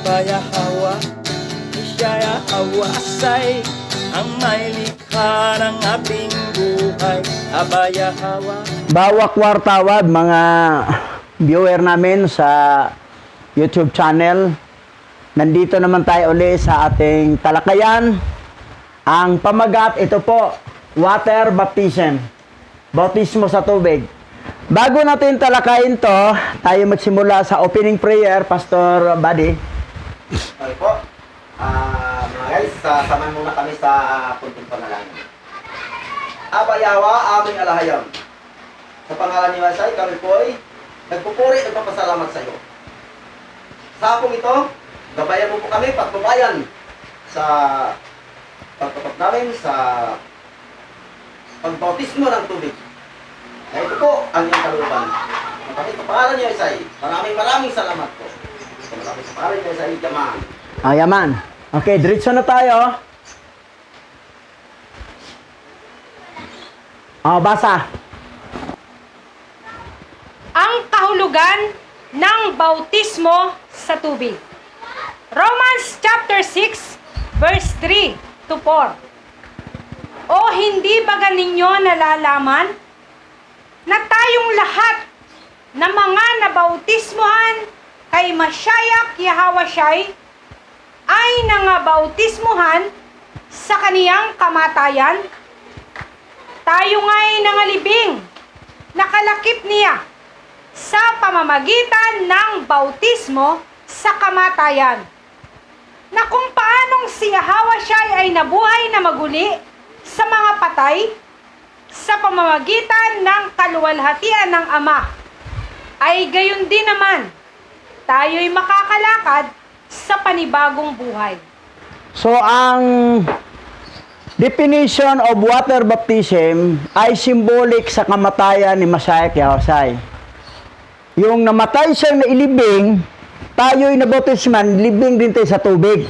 Abayahawa, Isya Hawasay, ang may likha ng ating buhay. Abayahawa. Bawak wartawad mga viewer namin sa YouTube channel. Nandito naman tayo uli sa ating talakayan. Ang pamagat, ito po, water baptism. Bautismo sa tubig. Bago natin talakayin to, tayo magsimula sa opening prayer, Pastor Buddy. Okay po. Mga guys, samahan muna kami sa kunting panalangin. Abayawa, aming alahayon. Sa pangalan ni Masay, kami po ay nagpupuri, nagpapasalamat sa iyo. Sa hapong ito, gabayan mo po kami, patnubayan sa pagtutok namin sa pagbautismo ng tubig. Na ito po ang iyong kalooban. Sa pangalan ni Masay, maraming salamat po. Sa pangalan ni Masay, Yaman. Yaman. Okay, diretso na tayo. Basa. Ang kahulugan ng bautismo sa tubig. Romans chapter 6 verse 3 to 4. O hindi ba ninyo nalalaman na tayong lahat na mga nabautismohan kay Mashiach Yahawashai ay nangabautismohan sa kaniyang kamatayan? Tayo nga'y nangalibing, nakalakip niya sa pamamagitan ng bautismo sa kamatayan, na kung paanong si Yahawashai ay nabuhay na maguli sa mga patay sa pamamagitan ng kaluwalhatian ng Ama, ay gayon din naman tayo'y makakalakad sa panibagong buhay. So, ang definition of water baptism ay symbolic sa kamatayan ni Mashiach Yahawashai. Yung namatay siyang nailibing, tayo'y nabautisman, libing din tayo sa tubig.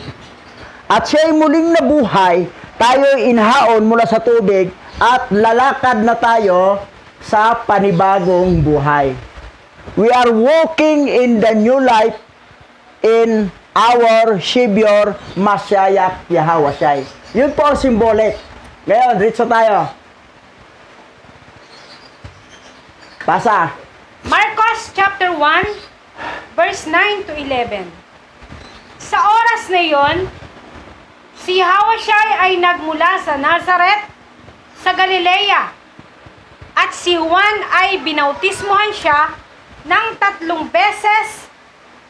At siya'y muling nabuhay, tayo'y inhaon mula sa tubig at lalakad na tayo sa panibagong buhay. We are walking in the new life in our Savior, Mashiach Yahawashai. Yun po ang symbolic. Ngayon, diretso tayo. Basa. Marcos chapter 1 verse 9 to 11. Sa oras na iyon, si Yahawashai ay nagmula sa Nazareth sa Galilea, at si Juan ay binautismohan siya ng 3 beses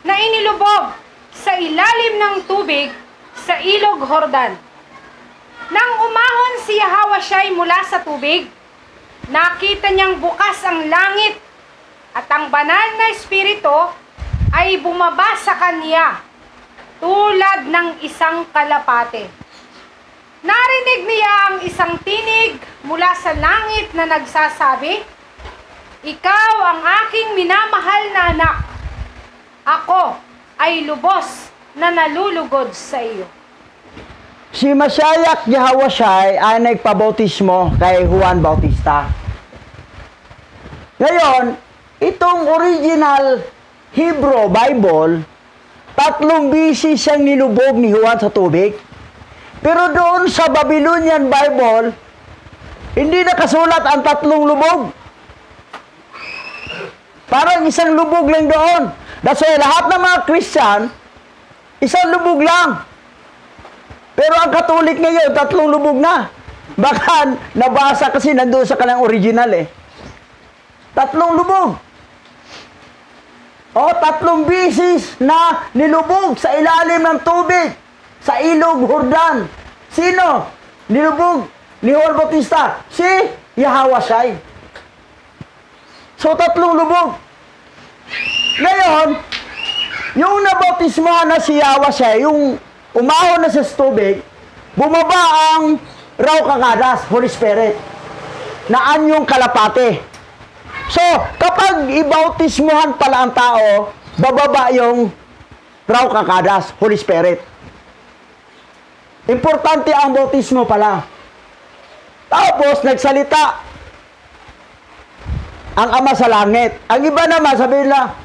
na inilubog sa ilalim ng tubig sa ilog Jordan. Nang umahon si Yahawashai mula sa tubig, nakita niyang bukas ang langit at ang banal na espiritu ay bumaba sa kanya tulad ng isang kalapate. Narinig niya ang isang tinig mula sa langit na nagsasabi, "Ikaw ang aking minamahal na anak. Ako ay lubos na nalulugod sa iyo." Si Mashiach Yahawashai ay nagpabautismo kay Juan Bautista. Ngayon, itong original Hebrew Bible, 3 beses siyang nilubog ni Juan sa tubig. Pero doon sa Babylonian Bible, hindi nakasulat ang 3 lubog. Parang isang lubog lang doon. That's why lahat ng mga Christian, isang lubog lang. Pero ang Katolik ngayon, 3 lubog na. Baka nabasa kasi nandoon sa kanilang original eh. 3 lubog. O, 3 beses na nilubog sa ilalim ng tubig, sa ilog Jordan. Sino? Nilubog ni Juan Bautista. Si Yahawashai. So, 3 lubog. Ngayon, yung nabautismohan na si Yahawashai, yung umahon na sa tubig, bumaba ang raw kakadas, Holy Spirit, na anyong kalapate. So, kapag ibautismuhan pala ang tao, bababa yung raw kakadas, Holy Spirit. Importante ang bautismo pala. Tapos, nagsalita ang Ama sa langit. Ang iba naman, sabi nila,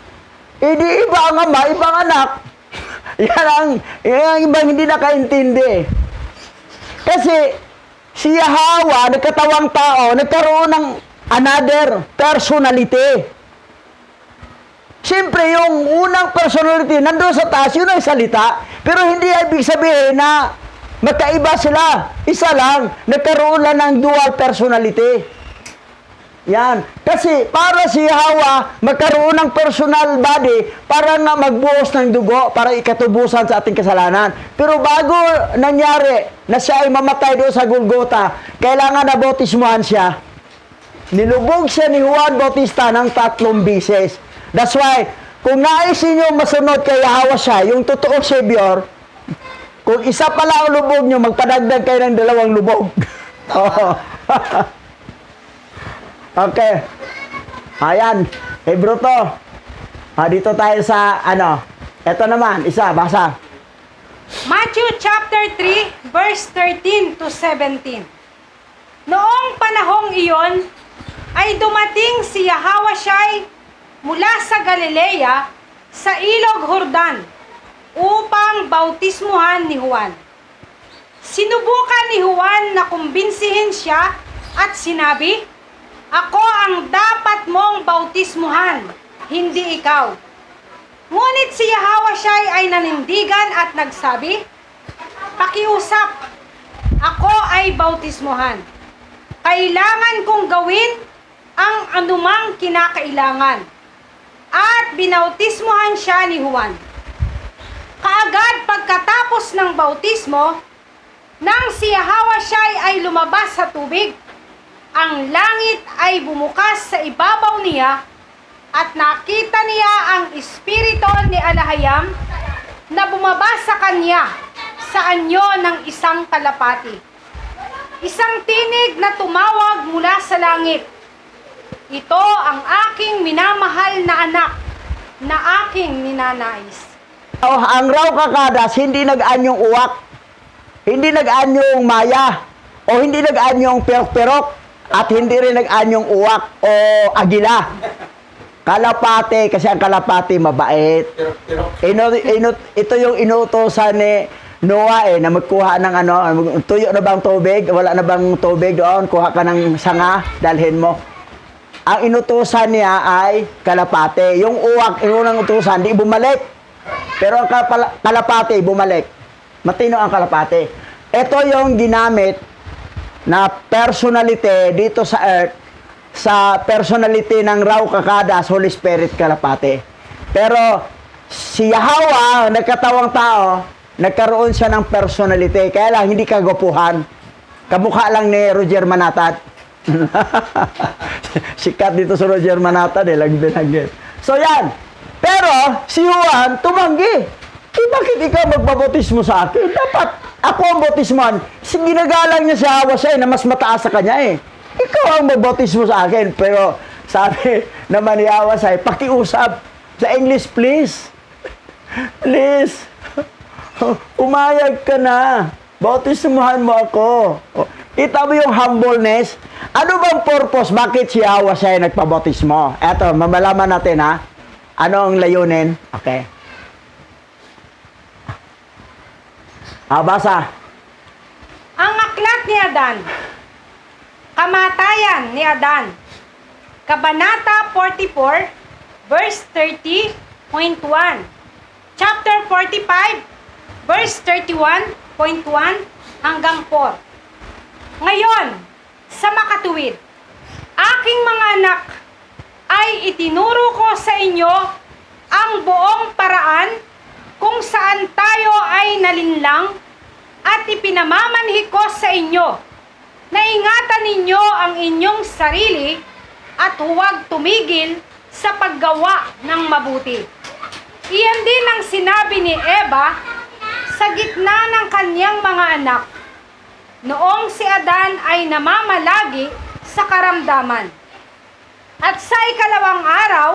di iba ang Ama, ibang anak. Yan ang ibang hindi nakaintindi. Kasi, si Hawa, nagkatawang tao, nagkaroon ng another personality. Siyempre, yung unang personality, nandun sa taas, yun ang salita. Pero hindi ibig sabihin na magkaiba sila. Isa lang, nagkaroon lang ng dual personality. Yan. Kasi para si Hawa magkaroon ng personal body para nga magbuhos ng dugo para ikatubusan sa ating kasalanan. Pero bago nangyari na siya ay mamatay doon sa Golgota, kailangan na bautismuhan siya. Nilubog siya ni Juan Bautista ng 3 beses. That's why, kung naisin nyo masunod kay Hawa siya, yung totoong Savior, kung isa pala ang lubog nyo, magpadagdag kayo ng 2 lubog. Oo. Okay. Ayan. Hey, Bruto. Dito tayo sa, Ito naman, isa, basa. Matthew chapter 3, verse 13 to 17. Noong panahong iyon, ay dumating si Yahawashai mula sa Galilea sa ilog Jordan upang bautismuhan ni Juan. Sinubukan ni Juan na kumbinsihin siya at sinabi, "Ako ang dapat mong bautismuhan, hindi ikaw." Ngunit si Yahawashai ay nanindigan at nagsabi, "Pakiusap, ako ay bautismuhan. Kailangan kong gawin ang anumang kinakailangan." At binautismuhan siya ni Juan. Kaagad pagkatapos ng bautismo, nang si Yahawashai ay lumabas sa tubig, ang langit ay bumukas sa ibabaw niya at nakita niya ang espiritu ni Alahayam na bumaba sa kanya sa anyo ng isang kalapati. Isang tinig na tumawag mula sa langit, "Ito ang aking minamahal na anak na aking ninanais." Ang raw kakadas, hindi nag-anyong uwak, hindi nag-anyong maya, o hindi nag-anyong perok-perok, at hindi rin nag-anyong uwak o agila. Kalapate, kasi ang kalapate mabait. Ito yung inuutosan ni Noah na magkuha ng tuyo na bang tubig? Wala na bang tubig doon? Kuha ka ng sanga, dalhin mo. Ang inutusan niya ay kalapate. Yung uwak, unang utusan, di bumalik. Pero ang kalapate, bumalik. Matino ang kalapate. Ito yung ginamit na personality dito sa earth, sa personality ng raw kakadas, Holy Spirit kalapate. Pero si Yahweh, nagkatawang tao, nagkaroon siya ng personality. Kaya lang, hindi kagwapuhan. Kamukha lang ni Roger Manatad. Sikat dito sa Roger Manatad, lagdi. So yan. Pero, si Juan, tumanggi. Bakit ikaw magbabotismo sa akin? Dapat ako ang botismohan. Ginagalang niya si Hawashai na mas mataas sa kanya Ikaw ang magbotismo sa akin. Pero sabi naman ni Hawashai, pakiusap. Sa English, please. Please. Umayag ka na. Bautismuhan mo ako. Kita mo yung humbleness. Ano bang purpose? Bakit si Hawashai nagpabautismo? Eto, mamalaman natin Ano ang layunin? Okay. Basa. Ang aklat ni Adan. Kamatayan ni Adan. Kabanata 44, verse 30.1. Chapter 45, verse 31.1 hanggang 4. Ngayon, sa makatuwid, aking mga anak, ay itinuro ko sa inyo ang buong paraan kung saan tayo ay nalinlang at ipinamamanhi ko sa inyo na ingatan ninyo ang inyong sarili at huwag tumigil sa paggawa ng mabuti. Iyan din ang sinabi ni Eva sa gitna ng kanyang mga anak noong si Adan ay namamalagi sa karamdaman. At sa ikalawang araw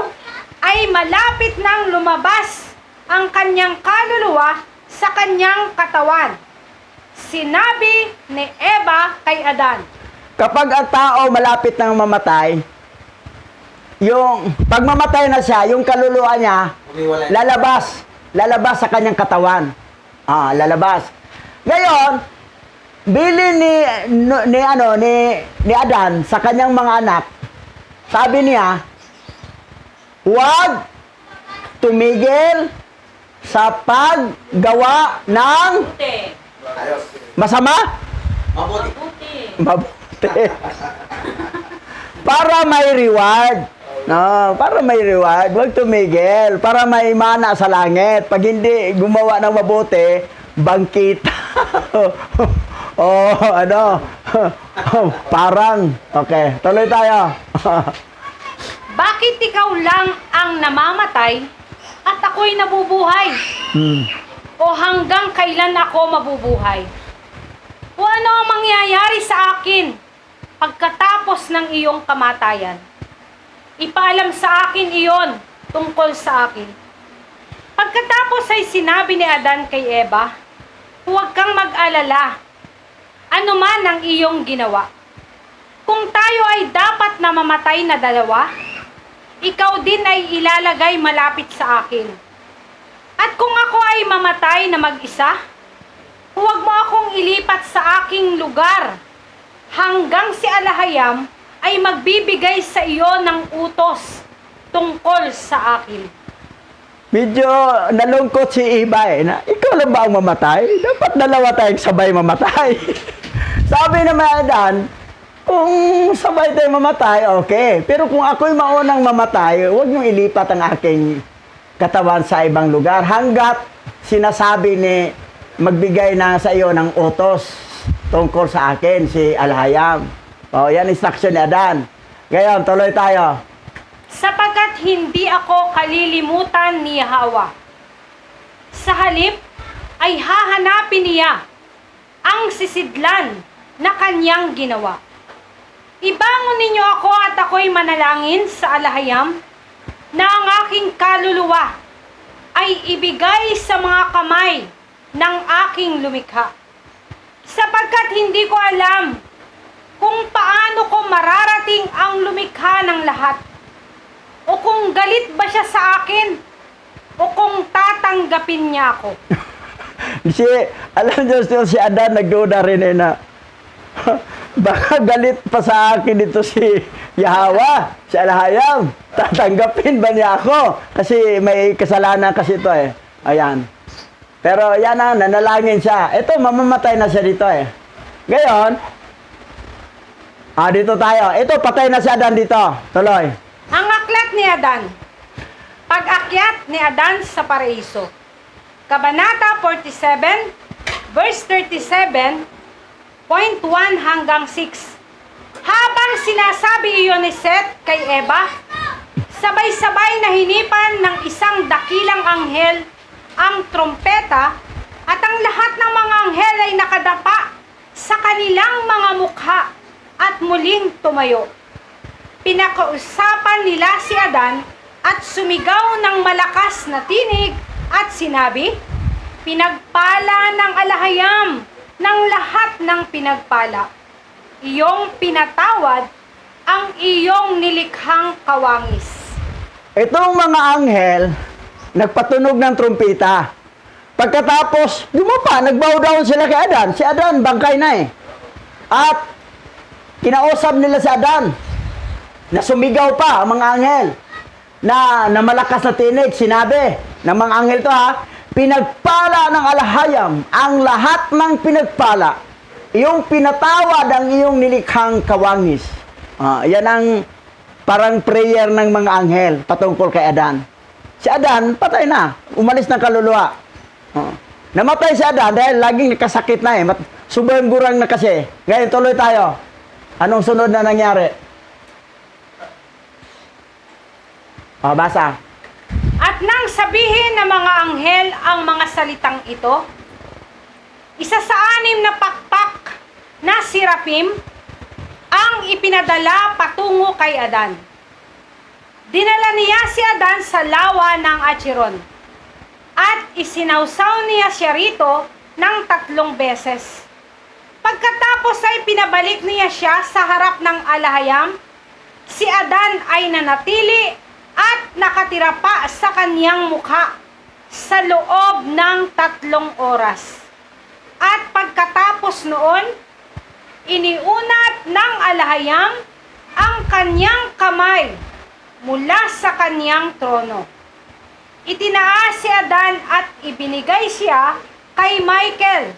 ay malapit nang lumabas ang kanyang kaluluwa sa kanyang katawan. Sinabi ni Eva kay Adan. Kapag ang tao malapit nang mamatay, yung pag mamatay na siya, yung kaluluwa niya lalabas. lalabas sa kanyang katawan. Lalabas. Ngayon, bili ni Adan sa kanyang mga anak, sabi niya, huwag tumigil sa paggawa ng Ayos. masama. Mabuti. Mabuti. Para may reward. No, para may reward, huwag tumigil. Para may mana sa langit. Pag hindi gumawa ng mabuti, bangkita. Parang. Okay, tuloy tayo. Bakit ikaw lang ang namamatay at ako'y nabubuhay? O hanggang kailan ako mabubuhay? O ano ang mangyayari sa akin pagkatapos ng iyong kamatayan? Ipaalam sa akin iyon tungkol sa akin. Pagkatapos ay sinabi ni Adan kay Eva, huwag kang mag-alala, ano man ang iyong ginawa. Kung tayo ay dapat na mamatay na dalawa, ikaw din ay ilalagay malapit sa akin. At kung ako ay mamatay na mag-isa, huwag mo akong ilipat sa aking lugar hanggang si Alahayam ay magbibigay sa iyo ng utos tungkol sa akin. Medyo nalungkot si Eva na ikaw lang ba ang mamatay? Dapat dalawa tayong sabay mamatay. Sabi naman Adan, kung sabay tayong mamatay, okay. Pero kung ako'y maunang mamatay, huwag niyong ilipat ang aking katawan sa ibang lugar hanggat sinasabi ni magbigay na sa iyo ng utos tungkol sa akin, si Alahayam. Yan instruction ni Adan. Ngayon, tuloy tayo. Sapagkat hindi ako kalilimutan ni Hawa. Sa halip ay hahanapin niya ang sisidlan na kanyang ginawa. Ibangon ninyo ako at ako'y manalangin sa Alahayam na ang aking kaluluwa ay ibigay sa mga kamay ng aking lumikha. Sapagkat hindi ko alam kung paano ko mararating ang lumikha ng lahat, o kung galit ba siya sa akin, o kung tatanggapin niya ako. Alam niyo, si Adan nagduda rin na baka galit pa sa akin dito si Yahweh, si Alahayam. Tatanggapin ba niya ako? Kasi may kasalanan kasi ito Ayan. Pero yan na, nanalangin siya. Ito, mamamatay na siya dito Ngayon, dito tayo. Ito, patay na si Adan dito. Tuloy. Ang aklat ni Adan. Pag-akyat ni Adan sa paraiso. Kabanata 47, verse 37, point 1 hanggang 6. Habang sinasabi iyon ni Seth kay Eva, sabay-sabay na hinipan ng isang dakilang anghel ang trompeta at ang lahat ng mga anghel ay nakadapa sa kanilang mga mukha at muling tumayo. Pinakausapan nila si Adan at sumigaw ng malakas na tinig at sinabi, pinagpala ng Alahayam ng lahat ng pinagpala. Iyong pinatawad ang iyong nilikhang kawangis. Itong mga anghel, nagpatunog ng trumpeta. Pagkatapos, dumapa, nagbow down sila kay Adan. Si Adan, bangkay na At, kinausap nila si Adan, na sumigaw pa ang mga anghel, na malakas na tinig, sinabi, ng mga anghel to pinagpala ng Alahayam, ang lahat ng pinagpala, iyong pinatawad ang iyong nilikhang kawangis. Yan ang parang prayer ng mga anghel patungkol kay Adan. Si Adan, patay na. Umalis ng kaluluwa. Namatay si Adan dahil laging nakasakit na Sobrang gurang na kasi. Ngayon, tuloy tayo. Anong sunod na nangyari? Basa. At nang sabihin ng mga anghel ang mga salitang ito, isa sa 6 na pakpak na sirapim ang ipinadala patungo kay Adan. Dinala niya si Adan sa lawa ng Achiron at isinawsaw niya siya rito ng 3 beses. Pagkatapos ay pinabalik niya siya sa harap ng Alahayam, si Adan ay nanatili at nakatira pa sa kanyang mukha sa loob ng 3 oras. At pagkatapos noon, iniunat ng alahayam ang kanyang kamay mula sa kanyang trono. Itinaas si Adan at ibinigay siya kay Michael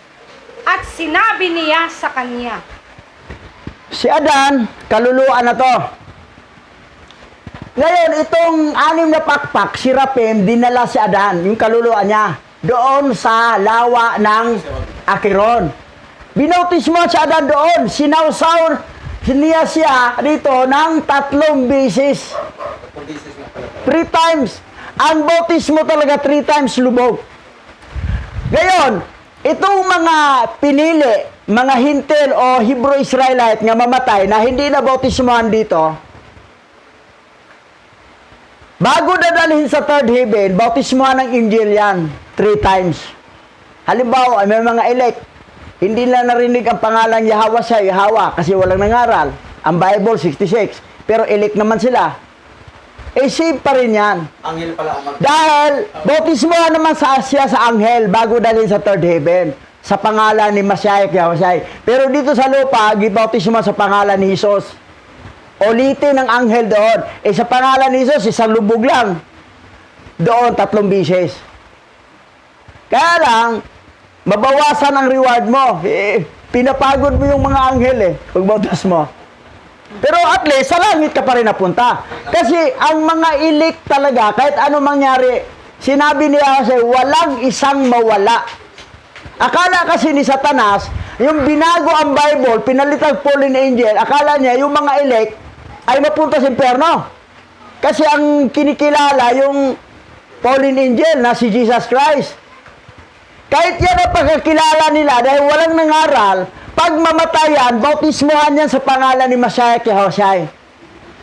at sinabi niya sa kanya, Si Adan, kaluluwa na to. Ngayon, itong 6 na pakpak, si Rapim, dinala si Adan, yung kaluluwa niya, doon sa lawa ng Acheron. Binautismo si Adan doon, sinawsaw niya siya dito ng 3 beses. 3 times. Ang bautismo talaga 3 times lubog. Ngayon, itong mga pinili, mga Hintil o Hebrew Israelite nga mamatay na hindi na bautismohan dito, bago dadalhin sa third heaven, bautismohan ng angel yan 3 times. Halimbawa, may mga elect, hindi na narinig ang pangalan Yahweh sa Yahweh kasi walang nangaral. Ang Bible, 66. Pero elect naman sila. Save pa rin yan. Anghel pala ang Dahil, bautismohan naman sa Asya sa anghel bago dalhin sa third heaven. Sa pangalan ni Mashiach Yahushai. Pero dito sa lupa, gibautismo sa pangalan ni Jesus. Ulitin ng anghel doon. Sa pangalan ni Jesus, isang lubog lang. Doon, 3 beses. Kaya lang, mabawasan ang reward mo. Pinapagod mo yung mga anghel pag bautis mo. Pero at least, sa langit ka pa rin napunta. Kasi ang mga elect talaga, kahit anong mangyari, sinabi niya kasi, walang isang mawala. Akala kasi ni Satanas, yung binago ang Bible, pinalitang fallen angel, akala niya yung mga elect ay mapunta sa impyerno. Kasi ang kinikilala yung fallen angel na si Jesus Christ. Kahit yan ang pagkakilala nila dahil walang nangaral, pag mamatayan, bautismohan yan sa pangalan ni Mashiach Yahushai.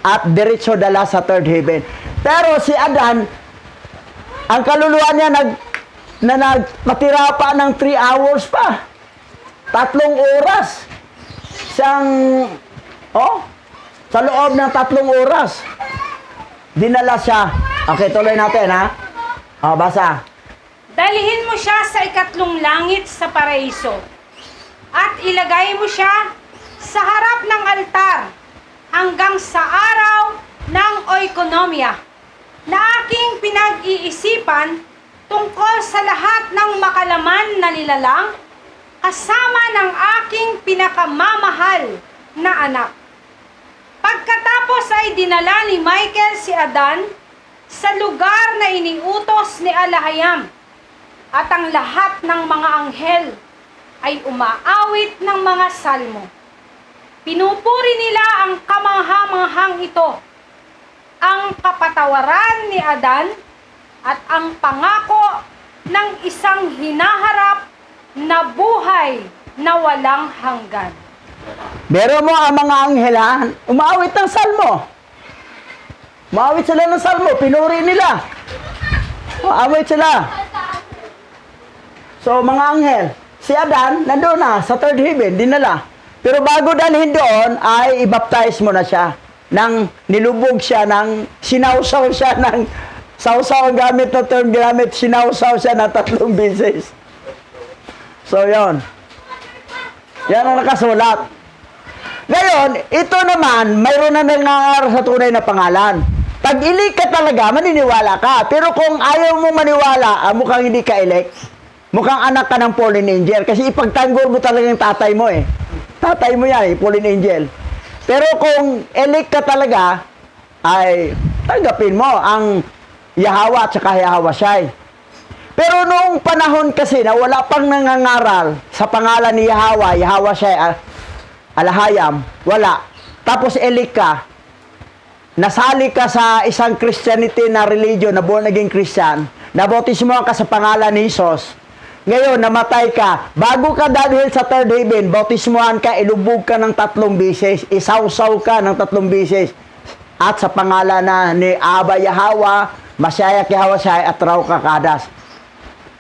At diretso dala sa third heaven. Pero si Adan, ang kaluluwa niya nagpatira pa ng 3 hours pa. 3 oras. Sa loob ng 3 oras. Dinala siya. Okay, tuloy natin ha. Basa. dalhin mo siya sa 2 langit sa paraiso, at ilagay mo siya sa harap ng altar hanggang sa araw ng oikonomia na aking pinag-iisipan tungkol sa lahat ng makalaman na nilalang kasama ng aking pinakamamahal na anak. Pagkatapos ay dinala ni Michael si Adan sa lugar na iniutos ni Alahayam, at ang lahat ng mga anghel ay umaawit ng mga salmo. Pinupuri nila ang kamangha-manghang ito, ang kapatawaran ni Adan at ang pangako ng isang hinaharap na buhay na walang hanggan. Meron mo ang mga anghel umaawit ng salmo. Umaawit sila ng salmo, pinuri nila. Umaawit sila. So, mga anghel, si Adan, nandun na, sa third heaven, dinala. Pero bago dalhin doon, ay i-baptize mo na siya. Nilubog siya, sinawsaw siya ng, sawsaw ang gamit na term gamit, sinawsaw siya ng 3 beses. So, yon. Yan ang nakasulat. Ngayon, ito naman, mayroon na nangangaral sa tunay na pangalan. Pag ilik ka talaga, maniniwala ka. Pero kung ayaw mo maniwala, mukhang hindi ka elect. Mukhang anak ka ng fallen angel. Kasi ipagtanggol mo talaga yung tatay mo Tatay mo yan, fallen angel. Pero kung elect ka talaga, ay tanggapin mo ang Yahweh at saka Yahushai. Pero noong panahon kasi na wala pang nangangaral sa pangalan ni Yahweh, Yahushai, Alahayam, wala. Tapos elect ka, nasali ka sa isang Christianity na religion, na born again Christian, nabautismohan ka sa pangalan ni Jesus. Ngayon, namatay ka. Bago ka dahil sa third heaven, bautismohan ka, ilubog ka ng 3 beses, isawsaw ka ng 3 beses. At sa pangalan na ni Abba Yahweh, Mashiach Yahushai at Raw Kakadas.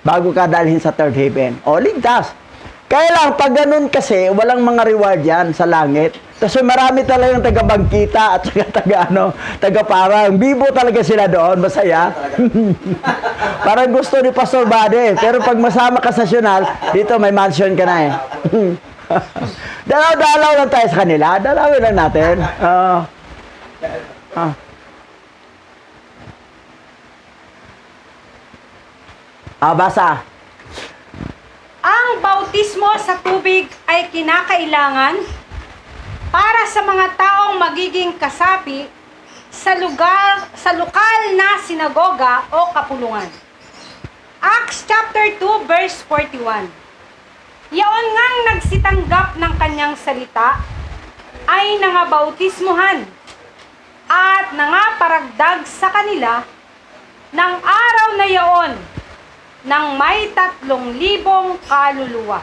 Bago ka dalhin sa third heaven. O, ligtas. Kaya lang, pag ganun kasi, walang mga reward yan sa langit. Kasi marami talagang taga-bangkita at saka taga-parang. Bibo talaga sila doon, masaya. Parang gusto ni Pastor Bade. Pero pag masama ka sa nasyonal, dito may mansion ka na eh. Dalaw-dalaw lang tayo sa kanila. Dalawin lang natin. Basa. Ang bautismo sa tubig ay kinakailangan para sa mga taong magiging kasapi sa lokal na sinagoga o kapulungan. Acts chapter 2 verse 41. Yaon ngang nagsitanggap ng kanyang salita ay nangabautismuhan at nangaparagdag sa kanila ng araw na yaon ng may 3,000 kaluluwa.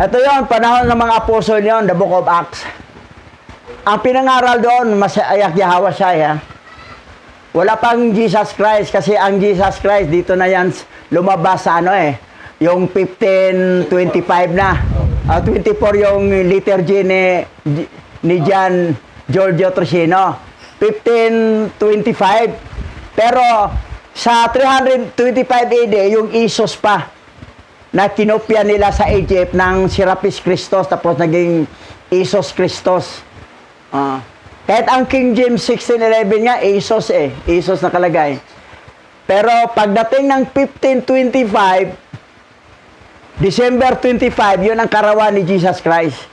Ito yon, panahon ng mga apostol yon, the book of Acts. Ang pinangaral doon, Masayak Yahweh siya. Wala pang Jesus Christ kasi ang Jesus Christ dito na yan lumabas sa yung 1525 na. 24 yung liturgy ni John Giorgio Trocino. 1525. Pero sa 325 AD, yung Isos pa na kinopya nila sa Egypt ng Serapis Christos tapos naging Isos Christos. Kahit ang King James 1611 nga, Isos Isos nakalagay. Pero pagdating ng 1525, December 25, yun ang karawan ni Jesus Christ.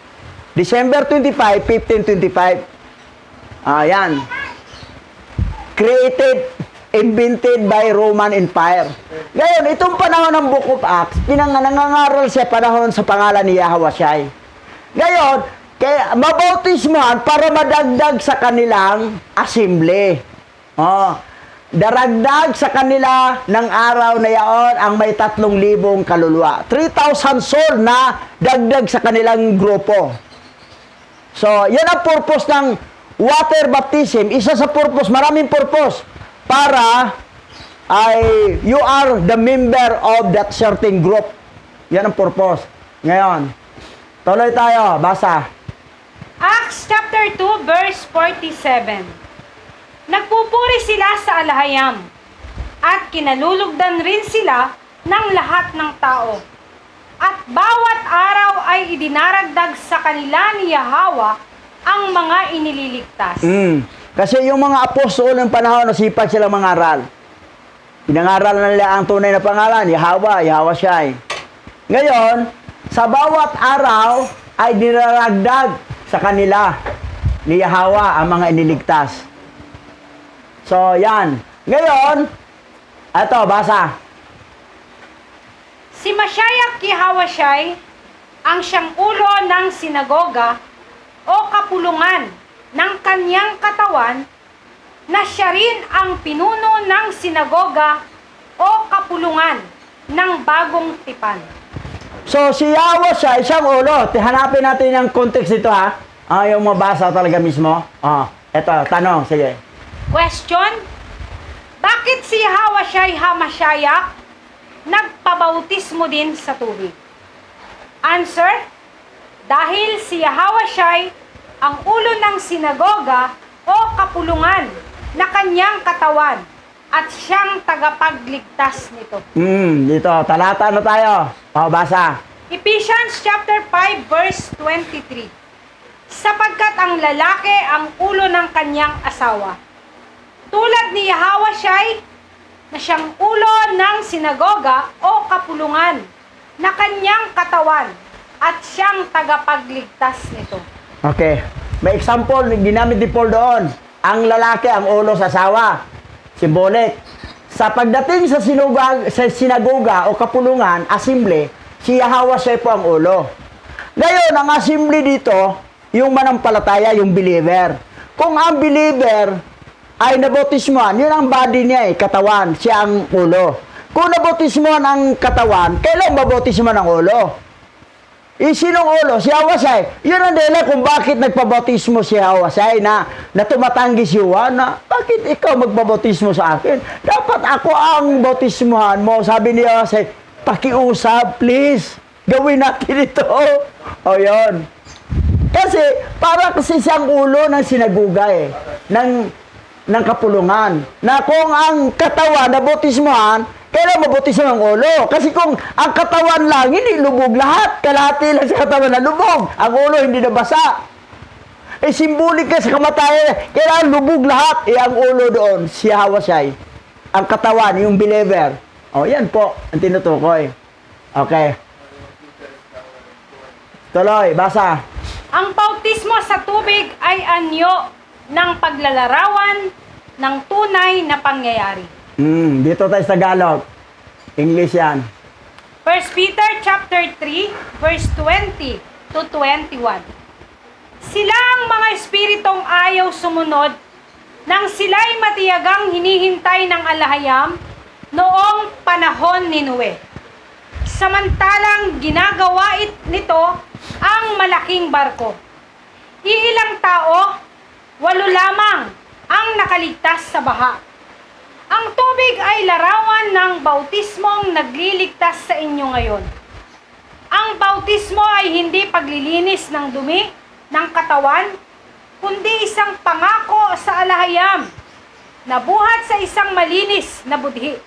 December 25, 1525. Yan. Invented by Roman Empire. Ngayon, itong panahon ng Book of Acts, nangangaral siya panahon sa pangalan ni Yahweh Shai. Ngayon, kaya mabautismuhan para madagdag sa kanilang assembly. Daragdag sa kanila ng araw na yaon ang may 3,000 kaluluwa. 3,000 soul na dagdag sa kanilang grupo. So, yan ang purpose ng water baptism. Isa sa purpose, maraming purpose. Para you are the member of that certain group. Yan ang purpose. Ngayon, tuloy tayo. Basa. Acts chapter 2 verse 47. Nagpupuri sila sa alahayam at kinalulugdan rin sila ng lahat ng tao. At bawat araw ay idinaragdag sa kanila ni Yahweh ang mga inililigtas. Kasi yung mga apostol ng panahon, nasipag silang mangaral. Pinangaral na nila ang tunay na pangalan, Yahweh Shai. Ngayon, sa bawat araw ay dinaragdag sa kanila ni Yahweh ang mga iniligtas. So, yan. Ngayon, eto, basa. Si Mashayak Yahweh Shai ang siyang ulo ng sinagoga o kapulungan ng kanyang katawan na siya rin ang pinuno ng sinagoga o kapulungan ng bagong tipan. So, si Yahweh siya, isang ulo. Hanapin natin yung context dito, ha? Yung mabasa talaga mismo. Eto, tanong, sige. Question: bakit si Yahweh Shai HaMashiach nagpabautismo din sa tubig? Answer: dahil si Yahweh Shai ang ulo ng sinagoga o kapulungan na kanyang katawan at siyang tagapagligtas nito. Dito, talata na tayo. Basa. Ephesians chapter 5 verse 23. Sapagkat ang lalaki ang ulo ng kanyang asawa, tulad ni Yahweh Shai na siyang ulo ng sinagoga o kapulungan na kanyang katawan at siyang tagapagligtas nito. Okay. May example, ginamit ni Paul doon. Ang lalaki ang ulo sa asawa. Symbolic. Sa pagdating sa sinagoga o kapulungan, assembly, si Yahweh Shai po ang ulo. Ngayon, ang assembly dito, yung manampalataya, yung believer. Kung ang believer ay nabautismuhan, yun ang body niya katawan, siya ang ulo. Kung nabautismuhan ang katawan, kailan mabautismuhan ang ulo? Sinong ulo? Si Yahweh Shai. Yun ang dahilan kung bakit nagpabautismo si Yahweh Shai na tumatanggi si Juan na, bakit ikaw magpabautismo sa akin? Dapat ako ang bautismuhan mo. Sabi ni Yahweh Shai, pakiusap, please. Gawin natin ito. O yun. Kasi, para kasi siyang ulo ng sinagugay, ng kapulungan. Na kung ang katawan na bautismohan, kailan mabautismo ang ulo? Kasi kung ang katawan lang, hindi lubog lahat. Kalahati lang sa katawan na lubog. Ang ulo hindi nabasa. Simbolik ka sa kamatayan. Kailangan lubog lahat. Ang ulo doon, si Hawasay. Ang katawan, yung believer. Yan po, ang tinutukoy. Okay. Tuloy, basa. Ang bautismo sa tubig ay anyo ng paglalarawan ng tunay na pangyayari. Dito tayo sa Tagalog. English yan. 1 Peter chapter 3 verse 20 to 21. Sila ang mga espiritong ayaw sumunod nang sila'y matiyagang hinihintay ng alahayam noong panahon ni Noe. Samantalang ginagawa nito ang malaking barko. Iilang tao, 8 lamang ang nakaligtas sa baha. Ang tubig ay larawan ng bautismong nagliligtas sa inyo ngayon. Ang bautismo ay hindi paglilinis ng dumi ng katawan, kundi isang pangako sa alahayam na buhat sa isang malinis na budhi.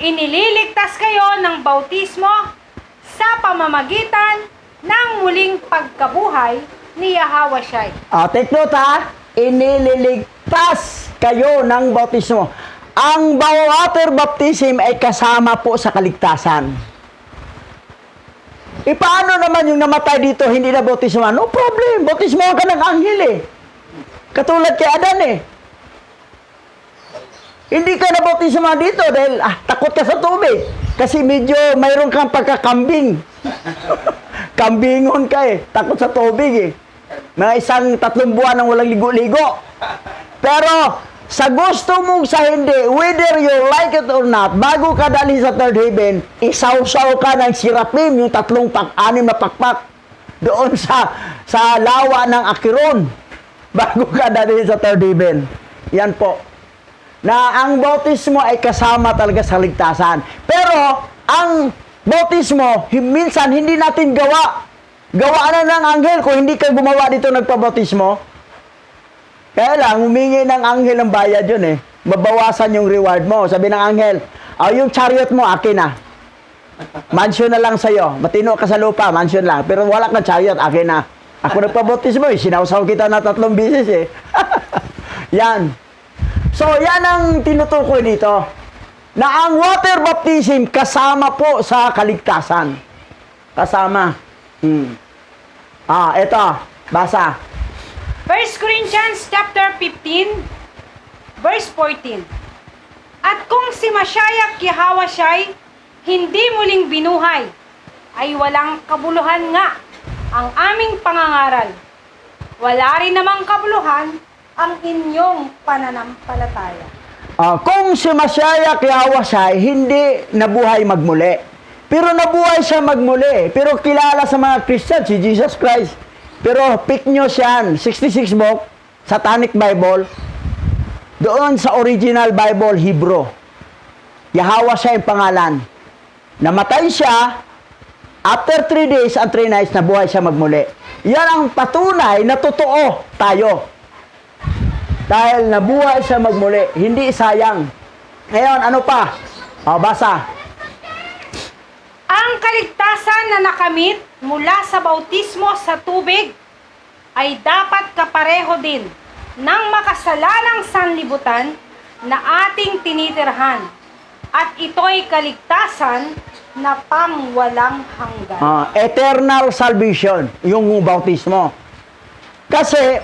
Inililigtas kayo ng bautismo sa pamamagitan ng muling pagkabuhay ni Yahawashai. Take note ha, inililigtas kayo ng bautismo. Ang water baptism ay kasama po sa kaligtasan. Paano naman yung namatay dito, hindi na bautismo? No problem, bautismo ka ng anghel eh. Katulad kay Adan eh. Hindi ka na bautismo dito dahil takot ka sa tubig. Kasi medyo mayroon kang pagkakambing. Kambingon ka eh, takot sa tubig eh. Mga 3 buwan nang walang ligo-ligo. Pero, sa gusto mong sa hindi, whether you like it or not, bago ka dalhin sa third heaven, isawsaw ka ng sirapim, yung 6 na pakpak, doon sa lawa ng Akiron, bago ka dalhin sa third heaven. Yan po. Na ang bautismo ay kasama talaga sa ligtasan. Pero, ang bautismo, minsan hindi natin gawa. Gawa na ng anghel. Kung hindi ka gumawa dito nagpabautismo, kaya lang, humingi ng anghel ang bayad yun eh. Mabawasan yung reward mo. Sabi ng anghel, yung chariot mo, akin na. Mansion na lang sa'yo. Matino ka sa lupa, mansion lang. Pero wala kang chariot, akin na. Ako nagpabautismo eh. Sinawsaw kita na 3 bisis eh. Yan. So, yan ang tinutukoy dito. Na ang water baptism kasama po sa kaligtasan. Kasama. Ito. Basa. 1 Corinthians chapter 15, verse 14. At kung si Mashiach Yahawashai hindi muling binuhay, ay walang kabuluhan nga ang aming pangangaral. Wala rin namang kabuluhan ang inyong pananampalataya. Kung si Mashiach Yahawashai hindi nabuhay magmuli, pero nabuhay siya magmuli, pero kilala sa mga Christian si Jesus Christ. Pero pick nyo siyan, 66 book, Satanic Bible, doon sa original Bible, Hebrew. Yahawashai ang pangalan. Namatay siya, after 3 days and 3 nights, nabuhay siya magmuli. Yan ang patunay na totoo tayo. Dahil nabuhay siya magmuli, hindi sayang. Ngayon, ano pa? Basa. Ang kaligtasan na nakamit mula sa bautismo sa tubig ay dapat kapareho din ng makasalanang sanlibutan na ating tinitirhan. At ito'y kaligtasan na pangwalang hanggan. Eternal salvation, yung bautismo. Kasi,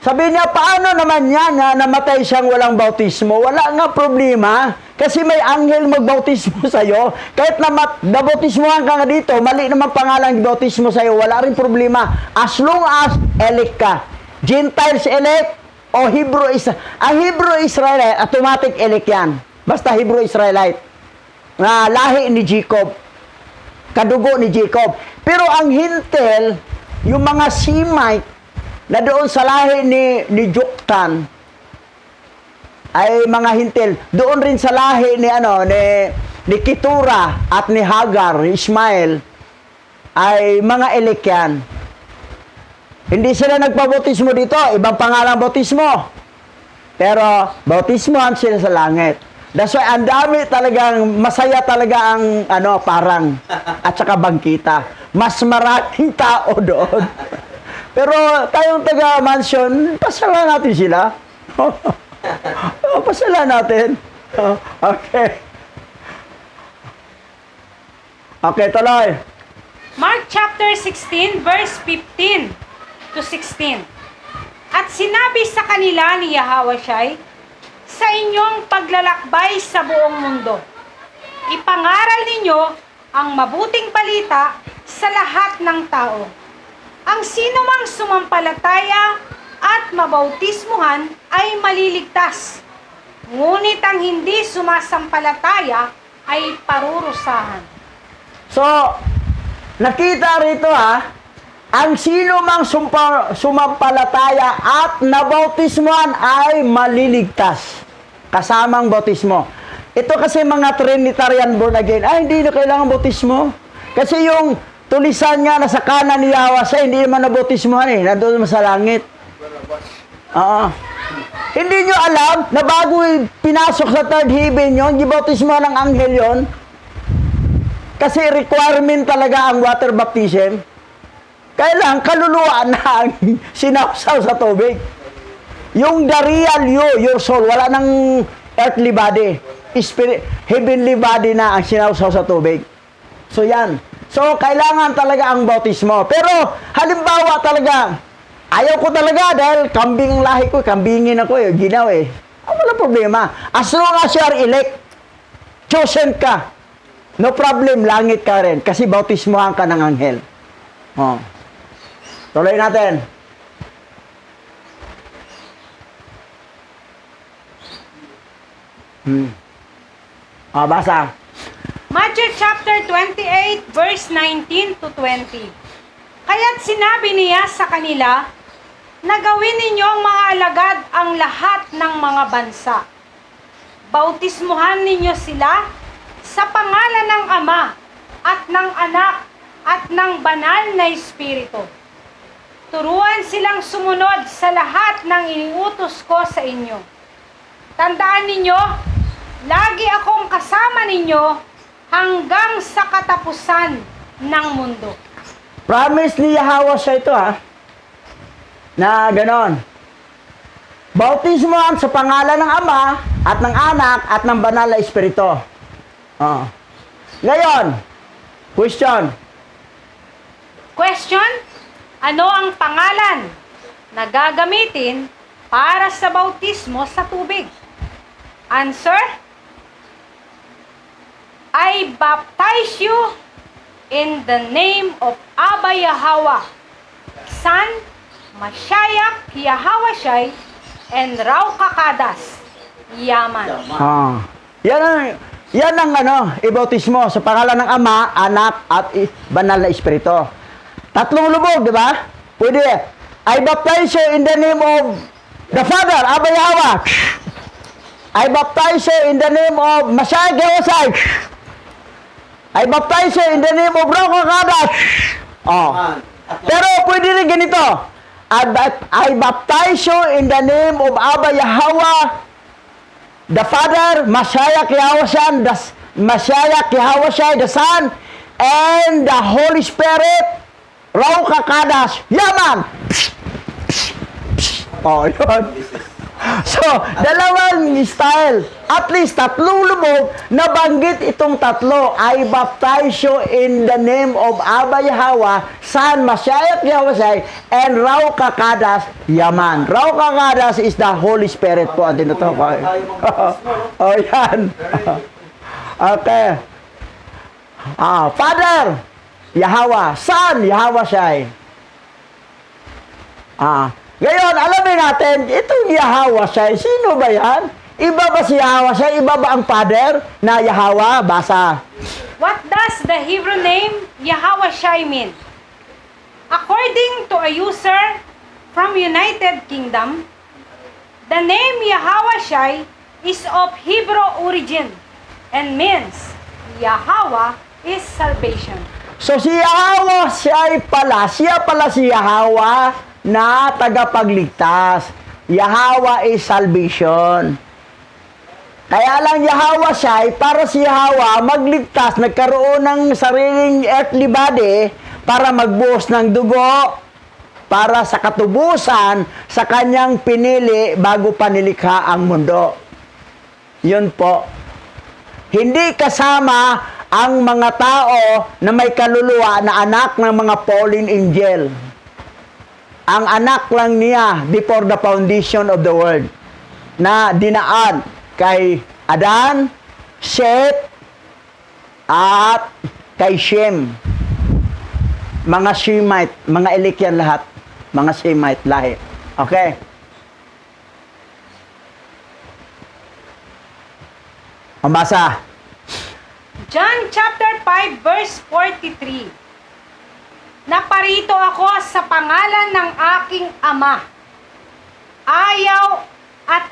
sabi niya, paano naman yan na namatay siyang walang bautismo? Wala nga problema. Kasi may anghel magbautismo sa'yo. Kahit na nabautismohan ka nga dito, mali naman pangalan ng bautismo sa'yo, wala rin problema. As long as elect ka. Gentiles elect o Hebrew Israelite. Ang Hebrew Israelite, automatic elect yan. Basta Hebrew Israelite. Na lahi ni Jacob. Kadugo ni Jacob. Pero ang hintel, yung mga Semite, na doon sa lahi ni Joktan, ay mga hintil. Doon rin sa lahi ni Ketura at ni Hagar, Ismael, ay mga elek yan. Hindi sila nagpabautismo dito, ibang pangalang bautismo. Pero bautismohan sila sa langit. That's why ang dami talagang, masaya talaga ang parang at saka bangkita. Mas maraming tao doon. Pero tayong taga-mansion, pasala natin sila. Pasala natin. Okay. Okay, tuloy. Mark chapter 16, verse 15 to 16. At sinabi sa kanila ni Yahawasyai, sa inyong paglalakbay sa buong mundo, ipangaral ninyo ang mabuting balita sa lahat ng tao. Ang sino mang sumampalataya at mabautismuhan ay maliligtas. Ngunit ang hindi sumasampalataya ay parurusahan. So, nakita rito ang sino mang sumampalataya at nabautismuhan ay maliligtas. Kasamang bautismo. Ito kasi mga Trinitarian born again, hindi na kailangan bautismo. Kasi yung tulisan nga nasa kanan ni Yahweh, hindi naman nabautismuhan nandoon sa langit. Hindi nyo alam na bago pinasok sa third heaven yun, gibautismuhan ng anghel yun. Kasi requirement talaga ang water baptism. Kailangan kaluluwa na ang sinawsaw sa tubig. Yung the real your soul, wala nang earthly body. Spirit, heavenly body na ang sinawsaw sa tubig. So yan. So kailangan talaga ang bautismo. Pero halimbawa talaga, ayaw ko talaga dahil kambing ang lahi ko, kambingin ako ginaw wala problema. As long as you are elect, chosen ka, no problem, langit ka rin. Kasi bautismohan ka ng anghel. Tuloy natin. Basa. Matthew chapter 28, verse 19 to 20. Kaya't sinabi niya sa kanila, na gawin ninyong mga alagad ang lahat ng mga bansa. Bautismuhan ninyo sila sa pangalan ng Ama at ng Anak at ng Banal na Espiritu. Turuan silang sumunod sa lahat ng iniutos ko sa inyo. Tandaan ninyo, lagi akong kasama ninyo hanggang sa katapusan ng mundo. Promise ni Yahweh siya ito na ganon. Bautismohan sa pangalan ng Ama at ng Anak at ng Banal na Espiritu. Ngayon, question. Question, ano ang pangalan na gagamitin para sa bautismo sa tubig? Answer, I baptize you in the name of Abba Yahweh, Son, Mashiach Yahawasyai, and Rauh Kakadas, Yaman. Yan ang ibautismo sa pangalan ng Ama, Anak, at Banal na Espiritu. Tatlong lubog, di ba? Pwede. I baptize you in the name of the Father, Abba Yahweh. I baptize you in the name of Mashiach Yahawasyai. I baptize you in the name of Rauh Kakadas. Pero pwede rin ganito. I baptize you in the name of Abba Yahweh, the Father, Mashiach Yahawasyai, the Son, and the Holy Spirit, Rauh Kakadas, Yaman. Yun. So, dalawang style. At least, tatlong lubog, nabanggit itong tatlo. I baptize you in the name of Abba Yahweh, Son, Mashiach Yahawasyai, and Rauh Kakadas, Yaman. Rauh Kakadas is the Holy Spirit po ang tinutukoy. Yan. Okay. Father, Yahweh. Son, Yahawasyai. Ngayon, alamin natin, itong Yahawasyai, sino ba yan? Iba ba si Yahawasyai? Iba ba ang Father na Yahweh? Basa. What does the Hebrew name Yahawasyai mean? According to a user from United Kingdom, the name Yahawasyai is of Hebrew origin and means Yahweh is salvation. So si Yahawasyai pala, siya pala si Yahweh na tagapagligtas. Yahweh is salvation. Kaya lang Yahweh siya, para si Yahweh magligtas, nagkaroon ng sariling earthly body para magbuhos ng dugo para sa katubusan sa kanyang pinili bago pa nilikha ang mundo. Yun po. Hindi kasama ang mga tao na may kaluluwa na anak ng mga fallen angel. Ang anak lang niya before the foundation of the world na dinaan kay Adan, Seth, at kay Shem. Mga Shemite, mga elik yan lahat. Mga Shemite lahi. Okay? Pambasa. John chapter 5 verse 43. Naparito ako sa pangalan ng aking Ama.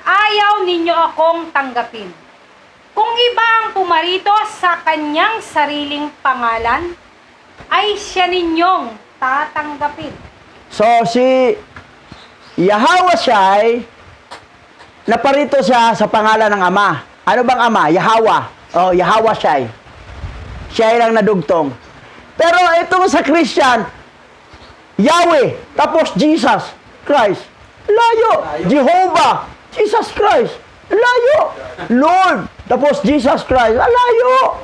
Ayaw ninyo akong tanggapin. Kung iba ang pumarito sa kanyang sariling pangalan, ay siya ninyong tatanggapin. So, si Yahweh siya ay naparito siya sa pangalan ng Ama. Ano bang Ama? Yahweh. Oh, Yahweh siya ay. Siya ay lang nadugtong. Pero itong sa Christian, Yahweh, tapos Jesus Christ. Layo. Jehovah, Jesus Christ. Layo. Lord, tapos Jesus Christ. Layo.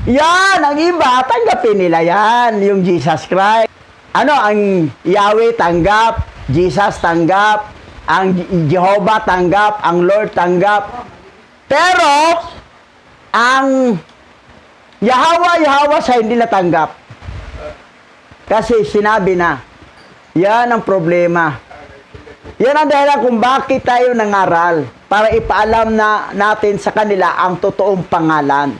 Yan, ang iba, tanggapin nila yan, yung Jesus Christ. Ano, ang Yahweh tanggap, Jesus tanggap, ang Jehovah tanggap, ang Lord tanggap. Pero, ang Yahweh sa hindi natanggap. Kasi sinabi na, yan ang problema. Yan ang dahilan kung bakit tayo nangaral para ipaalam na natin sa kanila ang totoong pangalan.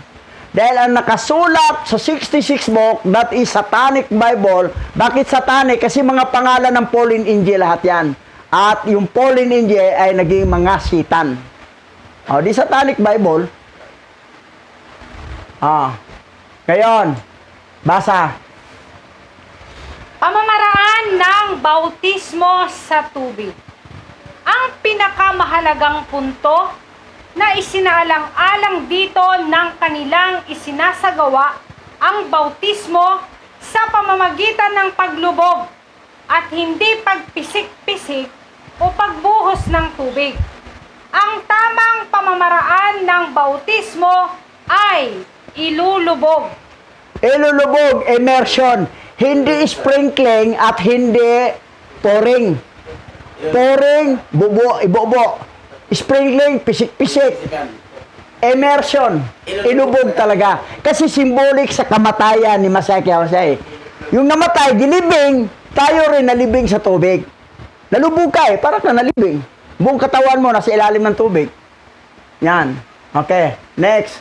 Dahil ang nakasulat sa 66 book, that is Satanic Bible. Bakit Satanic? Kasi mga pangalan ng fallen angel lahat yan. At yung fallen angel ay naging mga sitan. O, di Satanic Bible. Ngayon, basa. Pamamaraan ng bautismo sa tubig. Ang pinakamahalagang punto na isinaalang-alang dito ng kanilang isinasagawa ang bautismo sa pamamagitan ng paglubog at hindi pagpisik-pisik o pagbuhos ng tubig. Ang tamang pamamaraan ng bautismo ay ilulubog. Ilulubog, immersion. Hindi sprinkling at hindi pouring. Pouring, bubo, ibobo. Sprinkling, pisik-pisik. Immersion, ilubog talaga. Kasi symbolic sa kamatayan ni Masaki Hosea. Yung namatay, dilibing, tayo rin nalibing sa tubig. Nalubog ka parang na nalibing. Buong katawan mo nasa ilalim ng tubig. Yan. Okay, next.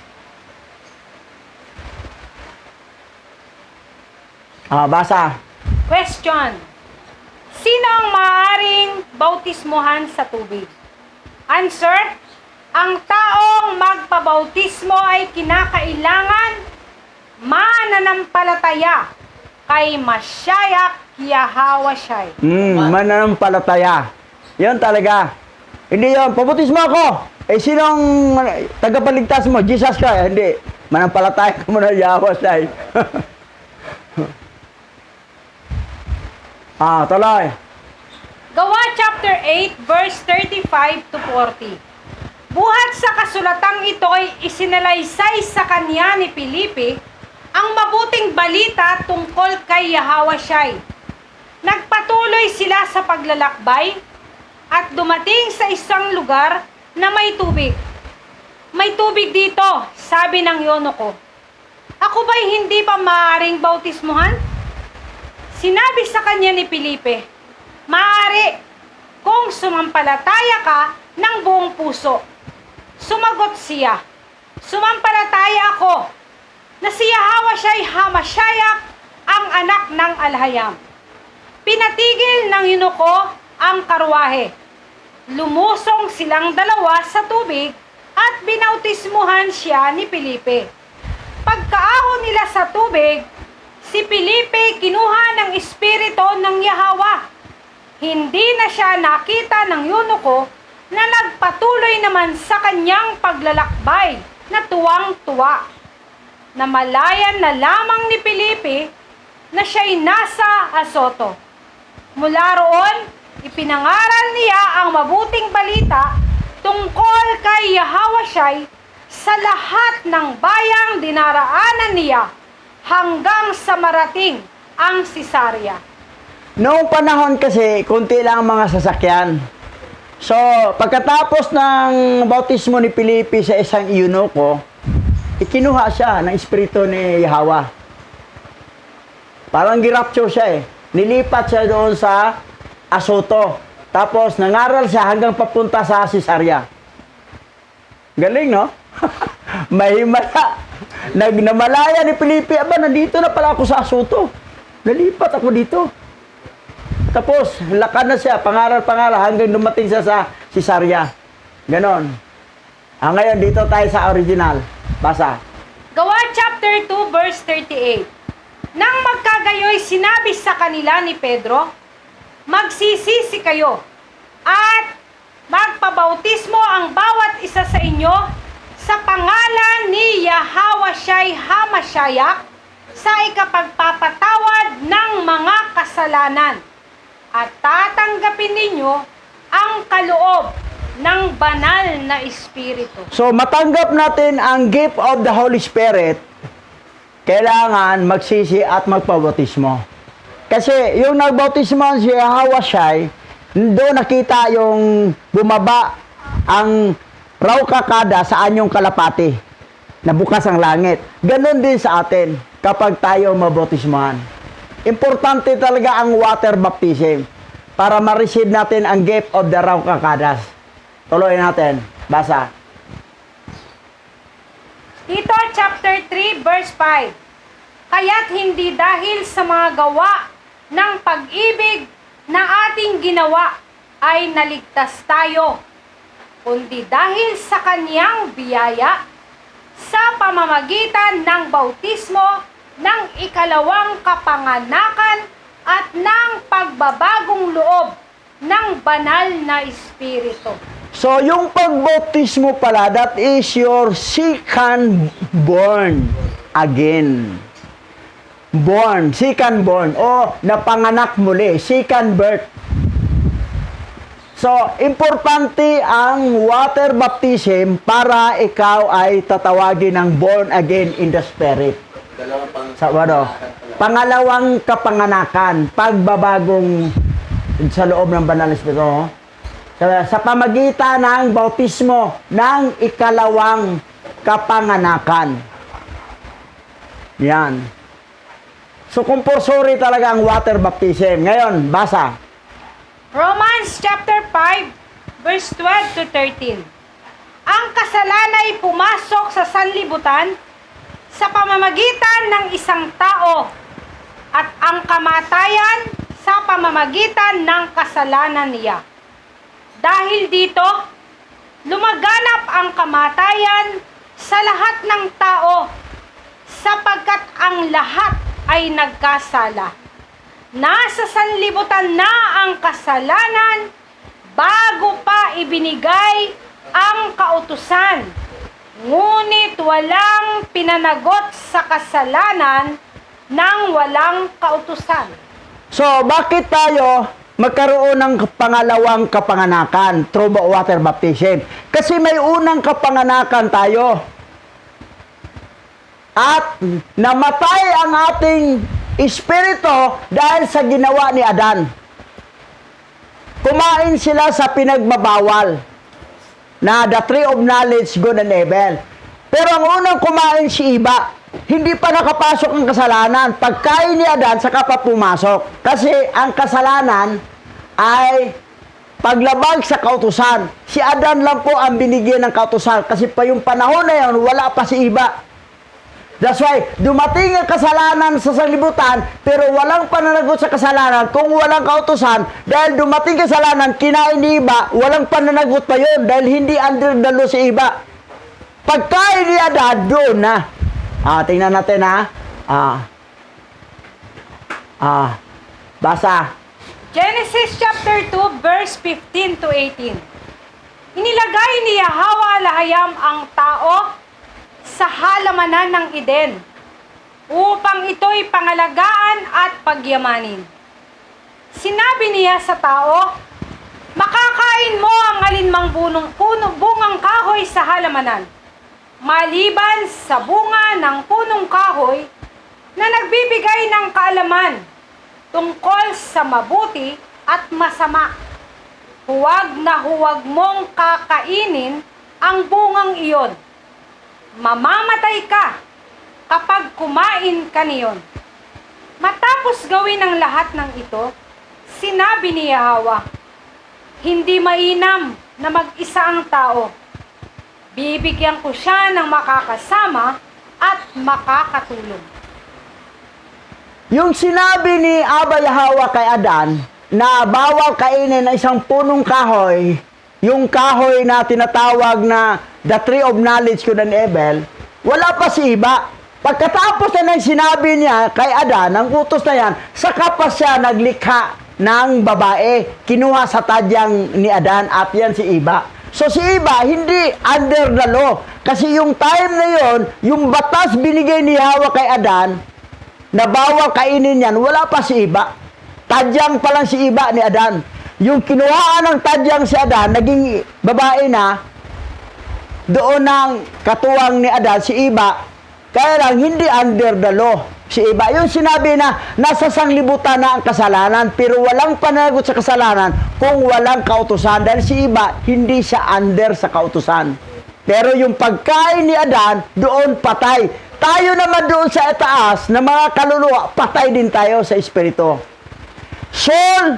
Basa. Question. Sino ang maaaring bautismohan sa tubig? Answer. Ang taong magpabautismo ay kinakailangan mananampalataya kay Mashiach Yahweh. Mananampalataya. Yan talaga. Hindi yun, pabautismo ako. Sinong tagapagligtas mo? Jesus Christ. Hindi. Manampalataya ka muna Yahweh. Tuloy. Gawa chapter 8 verse 35 to 40. Buhat sa kasulatang ito ay isinalaysay sa kanya ni Felipe ang mabuting balita tungkol kay Yahweh. Nagpatuloy sila sa paglalakbay at dumating sa isang lugar na may tubig. May tubig dito, sabi ng yonoko. Ako ba'y hindi pa maaaring bautismuhan? Sinabi sa kanya ni Felipe, maaari kung sumampalataya ka ng buong puso. Sumagot siya, sumampalataya ako na si Yahweh HaMashiach ang anak ng Alhayam. Pinatigil ng yunoko ang karwahe. Lumusong silang dalawa sa tubig at binautismuhan siya ni Felipe. Pagkaahon nila sa tubig, si Felipe kinuha ng espiritu ng Yahweh Hindi na siya nakita ng eunuko na nagpatuloy naman sa kanyang paglalakbay na tuwang-tuwa. Namalayan na lamang ni Felipe na siya'y nasa Azoto. Mula roon, ipinangaral niya ang mabuting balita tungkol kay Yahawasyay sa lahat ng bayang dinaraanan niya hanggang sa marating ang Cesarea. Noong panahon kasi, kunti lang ang mga sasakyan. So, pagkatapos ng bautismo ni Felipe sa isang eunuko, ikinuha siya ng espiritu ni Yahweh. Parang girapture siya eh. Nilipat siya doon sa Azoto. Tapos, nangaral siya hanggang papunta sa Cesarea. Galing, no? Mahimala. Namalaya ni Felipe, aba, nandito na pala ako sa Azoto. Nalipat ako dito. Tapos, lakad na siya, pangaral hanggang dumating siya sa Cesarea. Ganon. Ngayon, dito tayo sa original. Basa. Gawa chapter 2 verse 38. Nang magkagayoy sinabi sa kanila ni Pedro, magsisisi kayo at magpabautismo ang bawat isa sa inyo sa pangalan ni Yahawasyay Hamasyayak sa ikapagpapatawad ng mga kasalanan at tatanggapin ninyo ang kaloob ng banal na Espiritu. So, matanggap natin ang gift of the Holy Spirit, kailangan magsisi at magpabautismo. Kasi yung nagbautismo si Yahawasyay, doon nakita yung bumaba ang raw kakada sa anyong kalapati na bukas ang langit. Ganon din sa atin kapag tayo mabautismohan. Importante talaga ang water baptism para ma-receive natin ang gift of the raw kakadas. Tuloy natin. Basa. Tito chapter 3 verse 5. Kaya't hindi dahil sa mga gawa ng pag-ibig na ating ginawa ay naligtas tayo, kundi dahil sa kanyang biyaya sa pamamagitan ng bautismo ng ikalawang kapanganakan at ng pagbabagong loob ng banal na Espiritu. So, yung pagbautismo pala, that is your second born again. Second born, o napanganak muli, second birth. So, importante ang water baptism para ikaw ay tatawagin ng born again in the Spirit. Pangalawang kapanganakan, pagbabagong sa loob ng banal na Espiritu. Sa pamagitan ng bautismo ng ikalawang kapanganakan. Yan. So, compulsory talaga ang water baptism. Ngayon, basa. Romans chapter 5 verse 12 to 13. Ang kasalanan ay pumasok sa sanlibutan sa pamamagitan ng isang tao at ang kamatayan sa pamamagitan ng kasalanan niya. Dahil dito, lumaganap ang kamatayan sa lahat ng tao sapagkat ang lahat ay nagkasala. Nasa sanlibutan na ang kasalanan bago pa ibinigay ang kautusan. Ngunit walang pinanagot sa kasalanan ng walang kautusan. So, bakit tayo magkaroon ng pangalawang kapanganakan through water baptism? Kasi may unang kapanganakan tayo. At namatay ang ating espiritu dahil sa ginawa ni Adan. Kumain sila sa pinagbabawal na the tree of knowledge, good and evil. Pero ang unang kumain si Iba, hindi pa nakapasok ang kasalanan. Pagkain ni Adan, saka pa pumasok. Kasi ang kasalanan ay paglabag sa kautusan. Si Adan lang po ang binigyan ng kautusan. Kasi pa yung panahon na yun, wala pa si Iba. That's why, dumating ang kasalanan sa sanlibutan, pero walang pananagot sa kasalanan kung walang kautusan. Dahil dumating kasalanan, kinain ni Iba, walang pananagot pa yun dahil hindi under the law si Iba. Pagkain ni Adan, doon na. Tingnan natin ha. Basa. Genesis chapter 2, verse 15 to 18. Inilagay ni Yahweh Lahayam ang tao sa halamanan ng Eden upang ito'y pangalagaan at pagyamanin. Sinabi niya sa tao, makakain mo ang alinmang bungang kahoy sa halamanan, maliban sa bunga ng punong kahoy na nagbibigay ng kaalaman tungkol sa mabuti at masama. Huwag na huwag mong kakainin ang bungang iyon. Mamamatay ka kapag kumain ka niyon. Matapos gawin ang lahat ng ito, sinabi ni Yahweh, hindi mainam na mag-isa ang tao. Bibigyan ko siya ng makakasama at makakatulong. Yung sinabi ni Abba Yahweh kay Adan na bawal kainin ng isang punong kahoy, yung kahoy na tinatawag na the tree of knowledge ko ng Abel, wala pa si iba. Pagkatapos na sinabi niya kay Adan, ang utos na yan, saka pa siya naglikha ng babae, kinuha sa tadyang ni Adan at yan si Iba. So si Iba, hindi under the law. Kasi yung time na yon, yung batas binigay ni Yahweh kay Adan, na bawal kainin yan, wala pa si Iba. Tadyang pa lang si Iba ni Adan. Yung kinuhaan ng tadyang si Adan, naging babae na, doon ng katuwang ni Adan, si Iba, kaya lang hindi under the law. Si Iba, yung sinabi na nasa sanglibutan na ang kasalanan, pero walang pananagot sa kasalanan kung walang kautusan. Dahil si Iba, hindi siya under sa kautusan. Pero yung pagkain ni Adan, doon patay. Tayo naman doon sa itaas, na mga kaluluwa, patay din tayo sa espiritu. Soul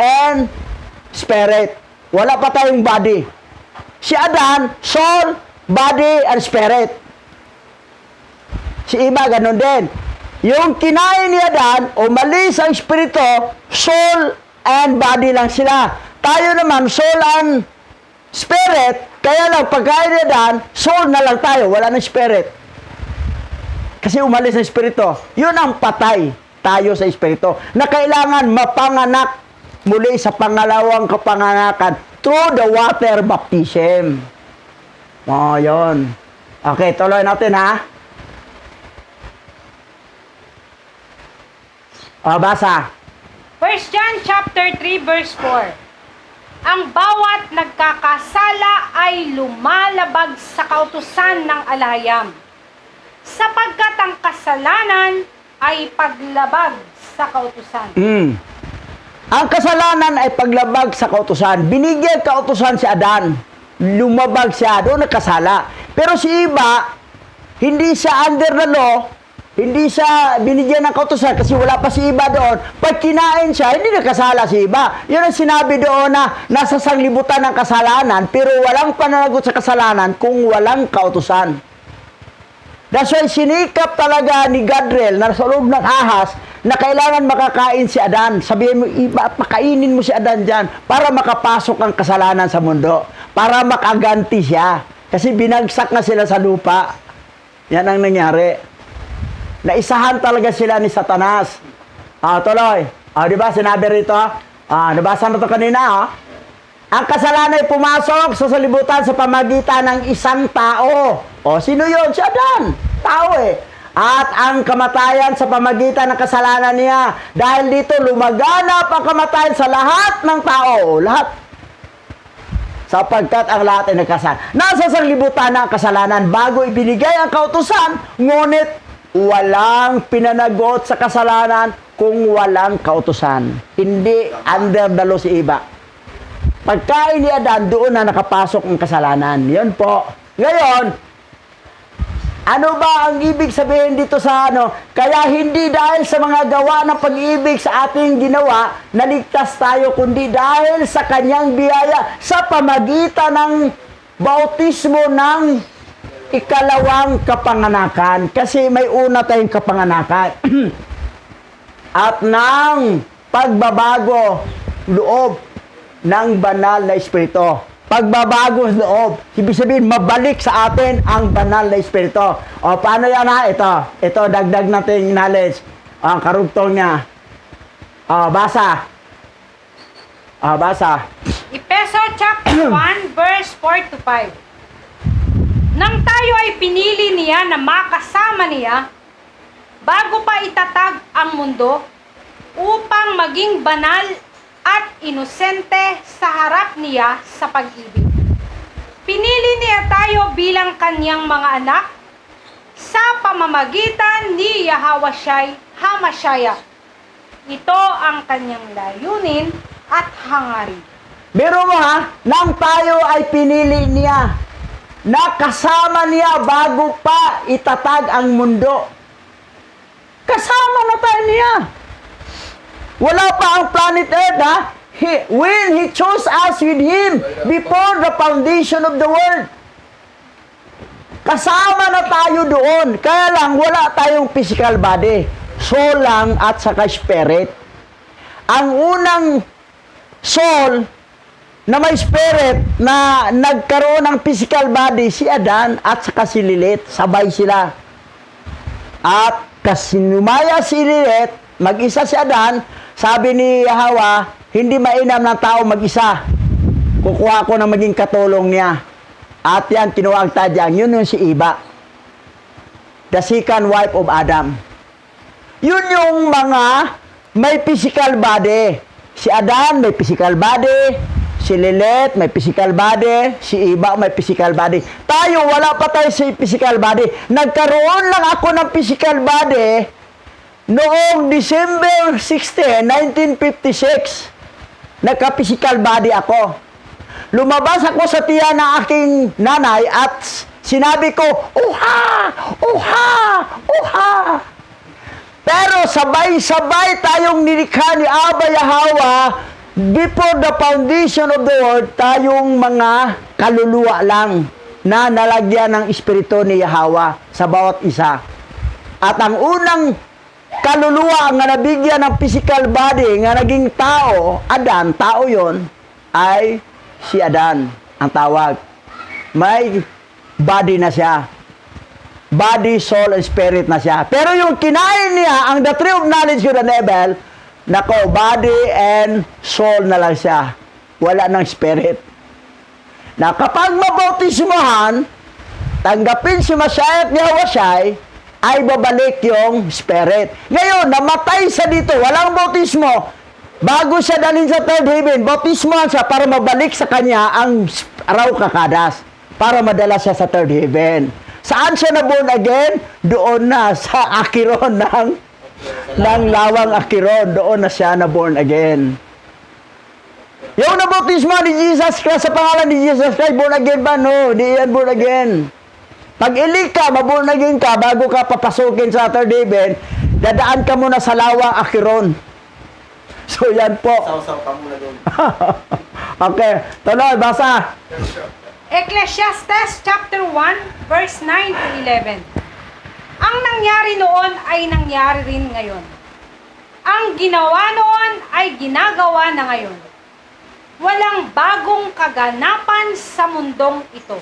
and spirit. Wala pa tayong body. Si Adan, soul, body, and spirit. Si Iba, ganun din. Yung kinain ni Adan, umalis ang espiritu, soul and body lang sila. Tayo naman, soul and spirit, kaya lang pagkain ni Adan, soul na lang tayo, wala na spirit. Kasi umalis ang espiritu. Yun ang patay tayo sa espiritu. Na kailangan mapanganak muli sa pangalawang kapanganakan through the water baptism. Oh, yun. Okay, tuloy natin ha. Basa. 1 John chapter 3 verse 4. Ang bawat nagkakasala ay lumalabag sa kautusan ng alahayam, sapagkat ang kasalanan ay paglabag sa kautusan. Ang kasalanan ay paglabag sa kautusan. Binigyan kautusan si Adan. Lumabag siya, doon nagkasala. Pero si Iba, hindi siya under the law, hindi siya binigyan ng kautusan kasi wala pa si Iba doon. Pag kinain siya, hindi nakasala si Iba. Yun ang sinabi doon na nasa sanglibutan ng kasalanan, pero walang pananagot sa kasalanan kung walang kautusan. That's why sinikap talaga ni Gadriel na sa loob ng ahas na kailangan makakain si Adan. Sabihin mo, Iba, pakainin mo si Adan dyan para makapasok ang kasalanan sa mundo. Para makaganti siya. Kasi binagsak na sila sa lupa. Yan ang nangyari. Naisahan talaga sila ni Satanas. Tuloy. Di ba sinabi rito? Nabasa na ito kanina. Ang kasalanan ay pumasok sa salibutan sa pamagitan ng isang tao. Sino yun? Si Adan. Tao eh. At ang kamatayan sa pamagitan ng kasalanan niya. Dahil dito lumaganap ang kamatayan sa lahat ng tao. Lahat. Sapagkat ang lahat ay nagkasala. Nasa sanglibutan ng kasalanan bago ibinigay ang kautusan, ngunit walang pinanagot sa kasalanan kung walang kautusan. Hindi under the law si Iba. Pagkain ni Adan, doon na nakapasok ang kasalanan. Yun po. Ngayon, ano ba ang ibig sabihin dito sa ano? Kaya hindi dahil sa mga gawa ng pag-ibig sa ating ginawa, naligtas tayo, kundi dahil sa kanyang biyaya sa pamagitan ng bautismo ng ikalawang kapanganakan. Kasi may una tayong kapanganakan. At ng pagbabago loob ng banal na espiritu. Pagbabago sa loob, ibig sabihin, mabalik sa atin ang banal na espiritu. Paano yan ha? Ito, dagdag natin knowledge. Ang karugtong niya. Basa. Basa. Efeso chapter 1, verse 4 to 5. Nang tayo ay pinili niya na makasama niya, bago pa itatag ang mundo, upang maging banal at inosente sa harap niya sa pag-ibig. Pinili niya tayo bilang kanyang mga anak sa pamamagitan ni Yahweh Hamashaya. Ito ang kanyang layunin at hangarin. Biro mo ha, nang tayo ay pinili niya, nakasama niya bago pa itatag ang mundo. Kasama na tayo niya. Wala pa ang planet Earth, ha? When He chose us with Him before the foundation of the world. Kasama na tayo doon. Kaya lang, wala tayong physical body. Soul lang at saka spirit. Ang unang soul na may spirit na nagkaroon ng physical body, si Adan at saka si Lilith. Sabay sila. At kasi numaya si Lilith, mag-isa si Adan, sabi ni Hawa, hindi mainam ng tao mag-isa. Kukuha ko na maging katulong niya. At yan, tinuwag tadyang, yun yung si Iba. The second wife of Adam. Yun yung mga may physical body. Si Adan may physical body, si Lilith may physical body, si Iba may physical body. Tayo, wala pa tayo sa physical body. Nagkaroon lang ako ng physical body noong December 16, 1956. Nagka-physical body ako. Lumabas ako sa tiyan ng aking nanay at sinabi ko, "Uha! Uha! Uha!" Pero sabay-sabay tayong nilikha ni Abba Yahweh before the foundation of the world, tayong mga kaluluwa lang na nalagyan ng Espiritu ni Yahweh sa bawat isa. At ang unang kaluluwa nga nabigyan ng physical body nga naging tao, Adan, tao yon, ay si Adan ang tawag. May body na siya. Body, soul, and spirit na siya. Pero yung kinain niya, ang the tree of knowledge good and evil, nako, body and soul na lang siya. Wala ng spirit. Na kapag mabautismohan, tanggapin si Messiah at Yahushai, ay babalik yung spirit. Ngayon, namatay sa dito, walang bautismo. Bago siya dalhin sa third heaven, bautismohan siya para mabalik sa kanya ang raw kakadas. Para madala siya sa third heaven. Saan siya na born again? Doon na sa Akiron ng lawang Akiron. Doon na siya na born again. Yung nabautismo ni Jesus Christ, sa pangalan ni Jesus Christ, born again ba? No, di yan born again. Pag ilig ka, maborn again ka, bago ka papasukin sa third heaven, dadaan ka muna sa lawang Akiron. So yan po. Saw-saw ka muna doon. Okay, tuloy, basa. Ecclesiastes chapter 1, verse 9 to 11. Ang nangyari noon ay nangyari rin ngayon. Ang ginawa noon ay ginagawa na ngayon. Walang bagong kaganapan sa mundong ito.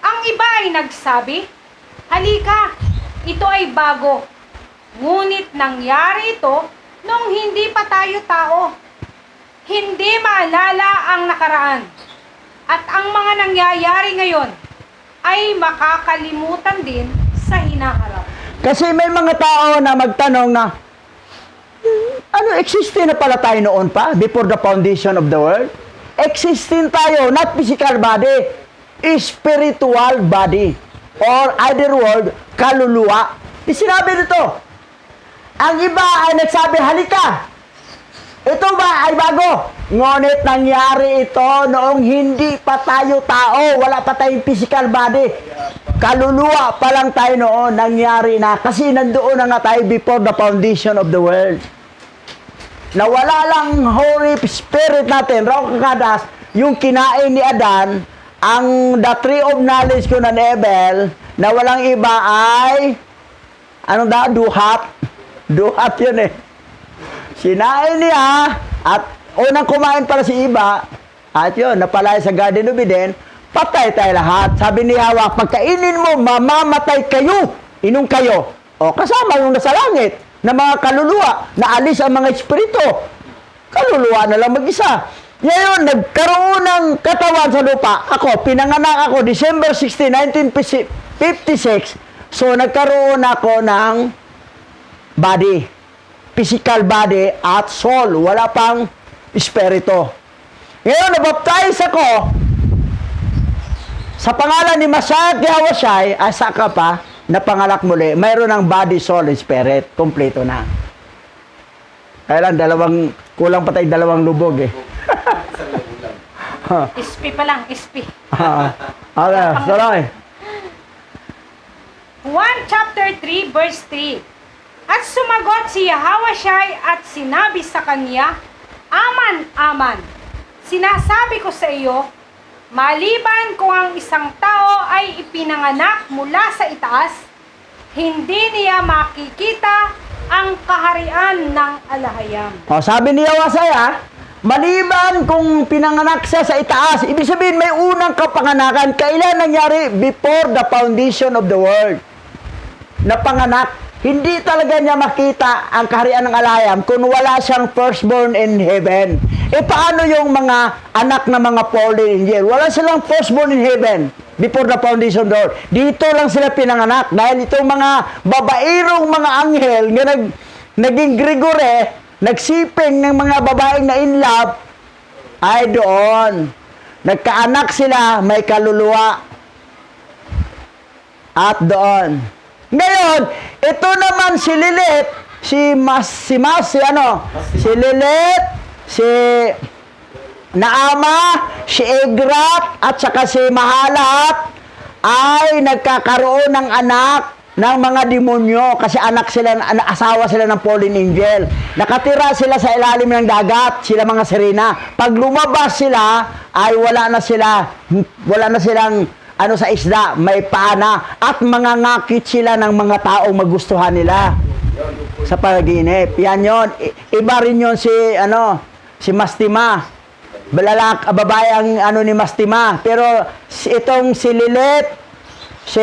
Ang iba ay nagsabi, "Halika, ito ay bago." Ngunit nangyari ito nung hindi pa tayo tao. Hindi maalala ang nakaraan. At ang mga nangyayari ngayon ay makakalimutan din sa hinaharap. Kasi may mga tao na magtanong na, existing na pala tayo noon pa, before the foundation of the world? Existing tayo, not physical body, spiritual body. Or other word, kaluluwa. Sinabi nito, ang iba ay nagsabi, "Halika, ito ba ay bago?" Ngunit nangyari ito noong hindi pa tayo tao, wala pa tayong physical body. Kaluluwa pa lang tayo noon, nangyari na. Kasi nandoon na nga tayo before the foundation of the world. Nawala lang Holy Spirit natin, raw kakadas, yung kinain ni Adan, ang the tree of knowledge ko ng Ebel, na walang iba ay, duhat. Duhat yun eh. Sinain niya, at unang kumain para si Iba, at yun, napalaya sa Garden of Eden, patay tayo lahat. Sabi ni Hawa, pagkainin mo, mamamatay kayo. Inong kayo. O kasama yung nasa langit, na mga kaluluwa, na alis ang mga espiritu. kaluluwa na lang mag-isa. Ngayon, nagkaroon ng katawan sa lupa. Ako, pinanganak ako December 16, 1956. So, nagkaroon ako ng body. Physical body at soul. Wala pang espiritu. Ngayon, nabaptize ako sa pangalan ni Masayat Yahweh, asa ka pa, napangalak muli, mayroon ng body, soul, and spirit. Kompleto na. Kaya lang, kulang pa tayo 2 lubog eh. Isang lubog lang. SP pa lang, SP. Okay, sorry. 1 chapter 3 verse 3. At sumagot si Yahawashi at sinabi sa kanya, Aman, Aman, sinasabi ko sa iyo, maliban kung ang isang tao ay ipinanganak mula sa itaas, hindi niya makikita ang kaharian ng alahayam. O, sabi ni Yahweh, maliban kung pinanganak siya sa itaas, ibig sabihin may unang kapanganakan. Kailan nangyari? Before the foundation of the world. Napanganak. Hindi talaga niya makita ang kaharian ng alahayam kung wala siyang firstborn in heaven. Paano yung mga anak na mga fallen angel? Wala silang firstborn in heaven before the foundation of the world. Dito lang sila pinanganak dahil itong mga babairong mga anghel na naging Grigore, nagsiping ng mga babaeng na in love, ay doon. Nagkaanak sila, may kaluluwa. At doon. Ngayon, ito naman si Lilith, si Lilith, si Naama, si Egrat, at saka si Mahalat, ay nagkakaroon ng anak ng mga demonyo kasi asawa sila ng fallen angel. Nakatira sila sa ilalim ng dagat, sila mga sirena. Pag lumabas sila, ay wala na silang sa isda, may paana, at mangangakit sila ng mga taong magustuhan nila sa panaginip. Yan yon. Iba rin yon si Mastima. Babae ang ni Mastima. Pero itong si Lilith, si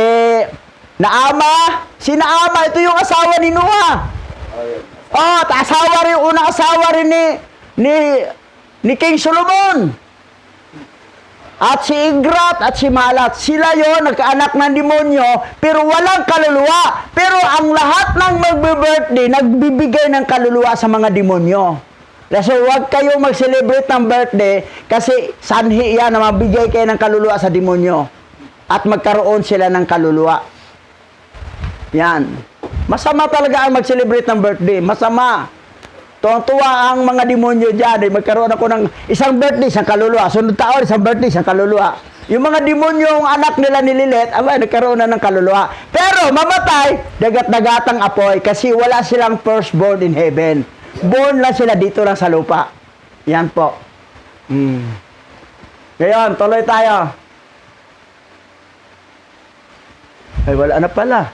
Naama, ito yung asawa ni Noah. At unang asawa rin ni King Solomon. At si Igrat at si Mahalat, sila yon nagkaanak ng demonyo, pero walang kaluluwa. Pero ang lahat ng magbe-birthday, nagbibigay ng kaluluwa sa mga demonyo. So, huwag kayo mag-celebrate ng birthday kasi sanhi yan na mabigay kayo ng kaluluwa sa demonyo. At magkaroon sila ng kaluluwa. Yan. Masama talaga ang mag-celebrate ng birthday. Masama. Tuwang-tuwa ang mga demonyo dyan. Magkaroon ako ng isang birthday, isang kaluluwa. Sunod taon, isang birthday, isang kaluluwa. Yung mga demonyo, anak nila ni Lilith, nagkaroon na ng kaluluwa. Pero mamatay, dagat-dagatang apoy kasi wala silang firstborn in heaven. Born lang sila dito lang sa lupa. Yan po. Ngayon, tuloy tayo. Ay, wala na pala.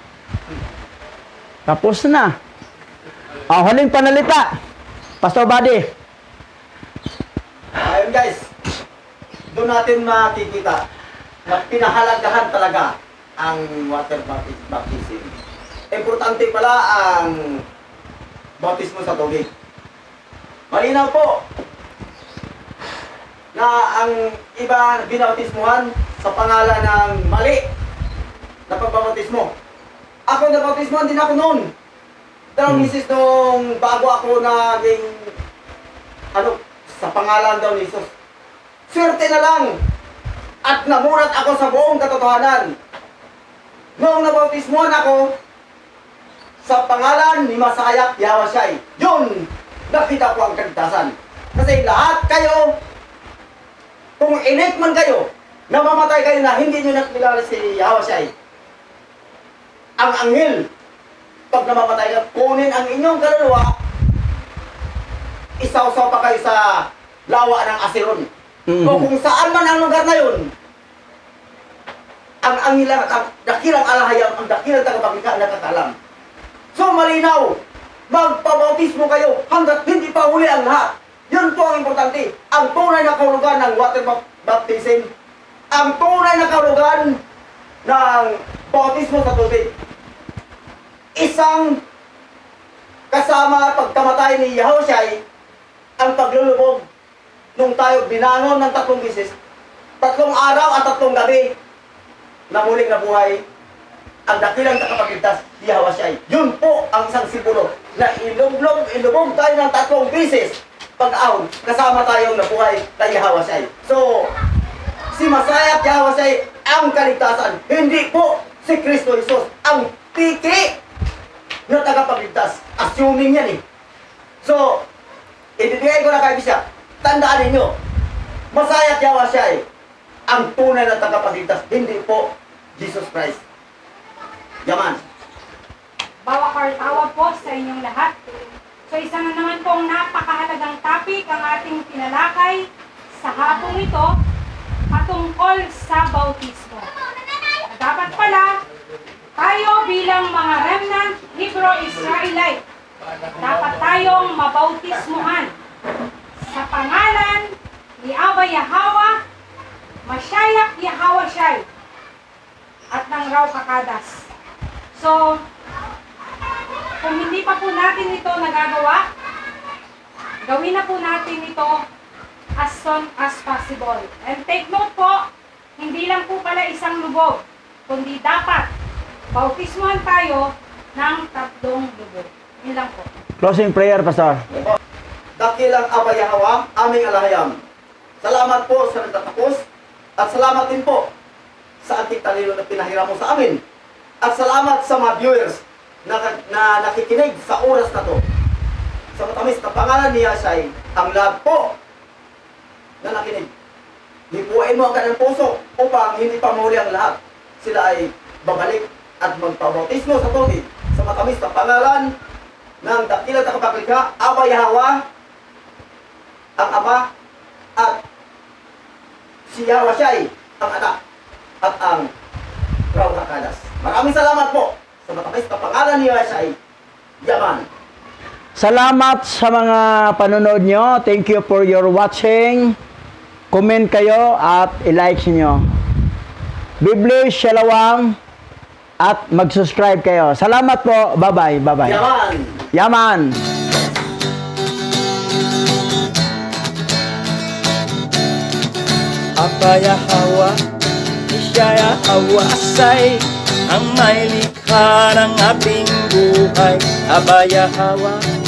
Tapos na. Huling panalita. Pastor Buddy. Ayun guys, doon natin makikita na pinahalagahan talaga ang water baptism. Importante pala ang bautismo sa tubig. Malinaw po na ang iba binautismuhan sa pangalan ng mali na pagbabautismo. Ako nabautismuhan din ako noon. Dalawang misis nung bago ako naging sa pangalan daw ni Jesus. Swerte na lang at namulat ako sa buong katotohanan. Noong nabautismuhan ako sa pangalan ni Masayat Yahweh, yun, nakita ko ang kaligtasan. Kasi lahat kayo, kung inik man kayo, namamatay kayo na hindi nyo nakilala si Yahweh, ang anghel, pag namamatay ka, kunin ang inyong kaluluwa, isaw-saw pa kayo sa lawa ng Asiron. O kung saan man ang lugar na yun, ang angilang, ang dakilang alahayam, ang dakilang tagapaglikha nakakalam. So malinaw, magpabautismo kayo hanggat hindi pa huli ang lahat. Yun po ang importante. Ang tunay na kahulugan ng water baptism, ang tunay na kahulugan ng bautismo sa tubig. Isang kasama pagkamatay ni Yahushai ang paglulubog nung tayo binangon ng 3 beses, 3 araw at 3 gabi na muling nabuhay ang dakilang takapagligtas, si Yahweh Shai. Yun po ang isang simbolo na ilubog tayo ng 3 beses pag-ahon, kasama tayong nabuhay kay Yahweh Shai. So, si Masaya at Yahweh Shai ang kaligtasan, hindi po si Kristo Jesus ang tiki na tagapagligtas. Assuming yan eh. So, ibibigay ko na kay Bishop. Tandaan ninyo, Masaya at Yahweh Shai ang tunay na tagapagligtas, hindi po Jesus Christ. Yaman. Bawa kartawa po sa inyong lahat. So isa na naman pong napakahalagang topic ang ating tinalakay sa hapong ito patungkol sa bautismo. Dapat pala, tayo bilang mga remnant Hebrew-Israelite, dapat tayong mabautismuhan sa pangalan ni Abba Yahweh, Mashiach Yahweh Shai, at ng Raw Kakadas. So, kung hindi pa po natin ito nagagawa, gawin na po natin ito as soon as possible. And take note po, hindi lang po pala isang lubog, kundi dapat bautismuhan tayo ng 3 lubog. Yun lang po. Closing prayer, Pastor. Dakilang Abba Yahweh, aming alahayam. Salamat po sa nagtatapos at salamat din po sa ating talino na pinahiram mo sa amin. At salamat sa mga viewers na nakikinig sa oras na to. Sa matamis na pangalan ni Yahweh, ang lahat po na nakinig. Hipuin mo ang kanilang puso upang hindi pa mahuli ang lahat. Sila ay babalik at magpabautismo sa tubig. Sa matamis na pangalan ng dakilang takapaglikha, Abba Yahweh, ang Ama, at si Yahweh Shai, ang Anak, at ang Raw Kakadas. Maraming salamat po sa matamis na pangalan ni Yahweh Shai. Yaman. Salamat sa mga panonood nyo. Thank you for your watching. Comment kayo at i-like nyo. Be blessed, Shalawang, at mag-subscribe kayo. Salamat po. Bye-bye. Bye-bye. Yaman. Yaman. Abba Yahweh, siya Yahweh Asay, ang may likha ng ating buhay. Abba Yahweh,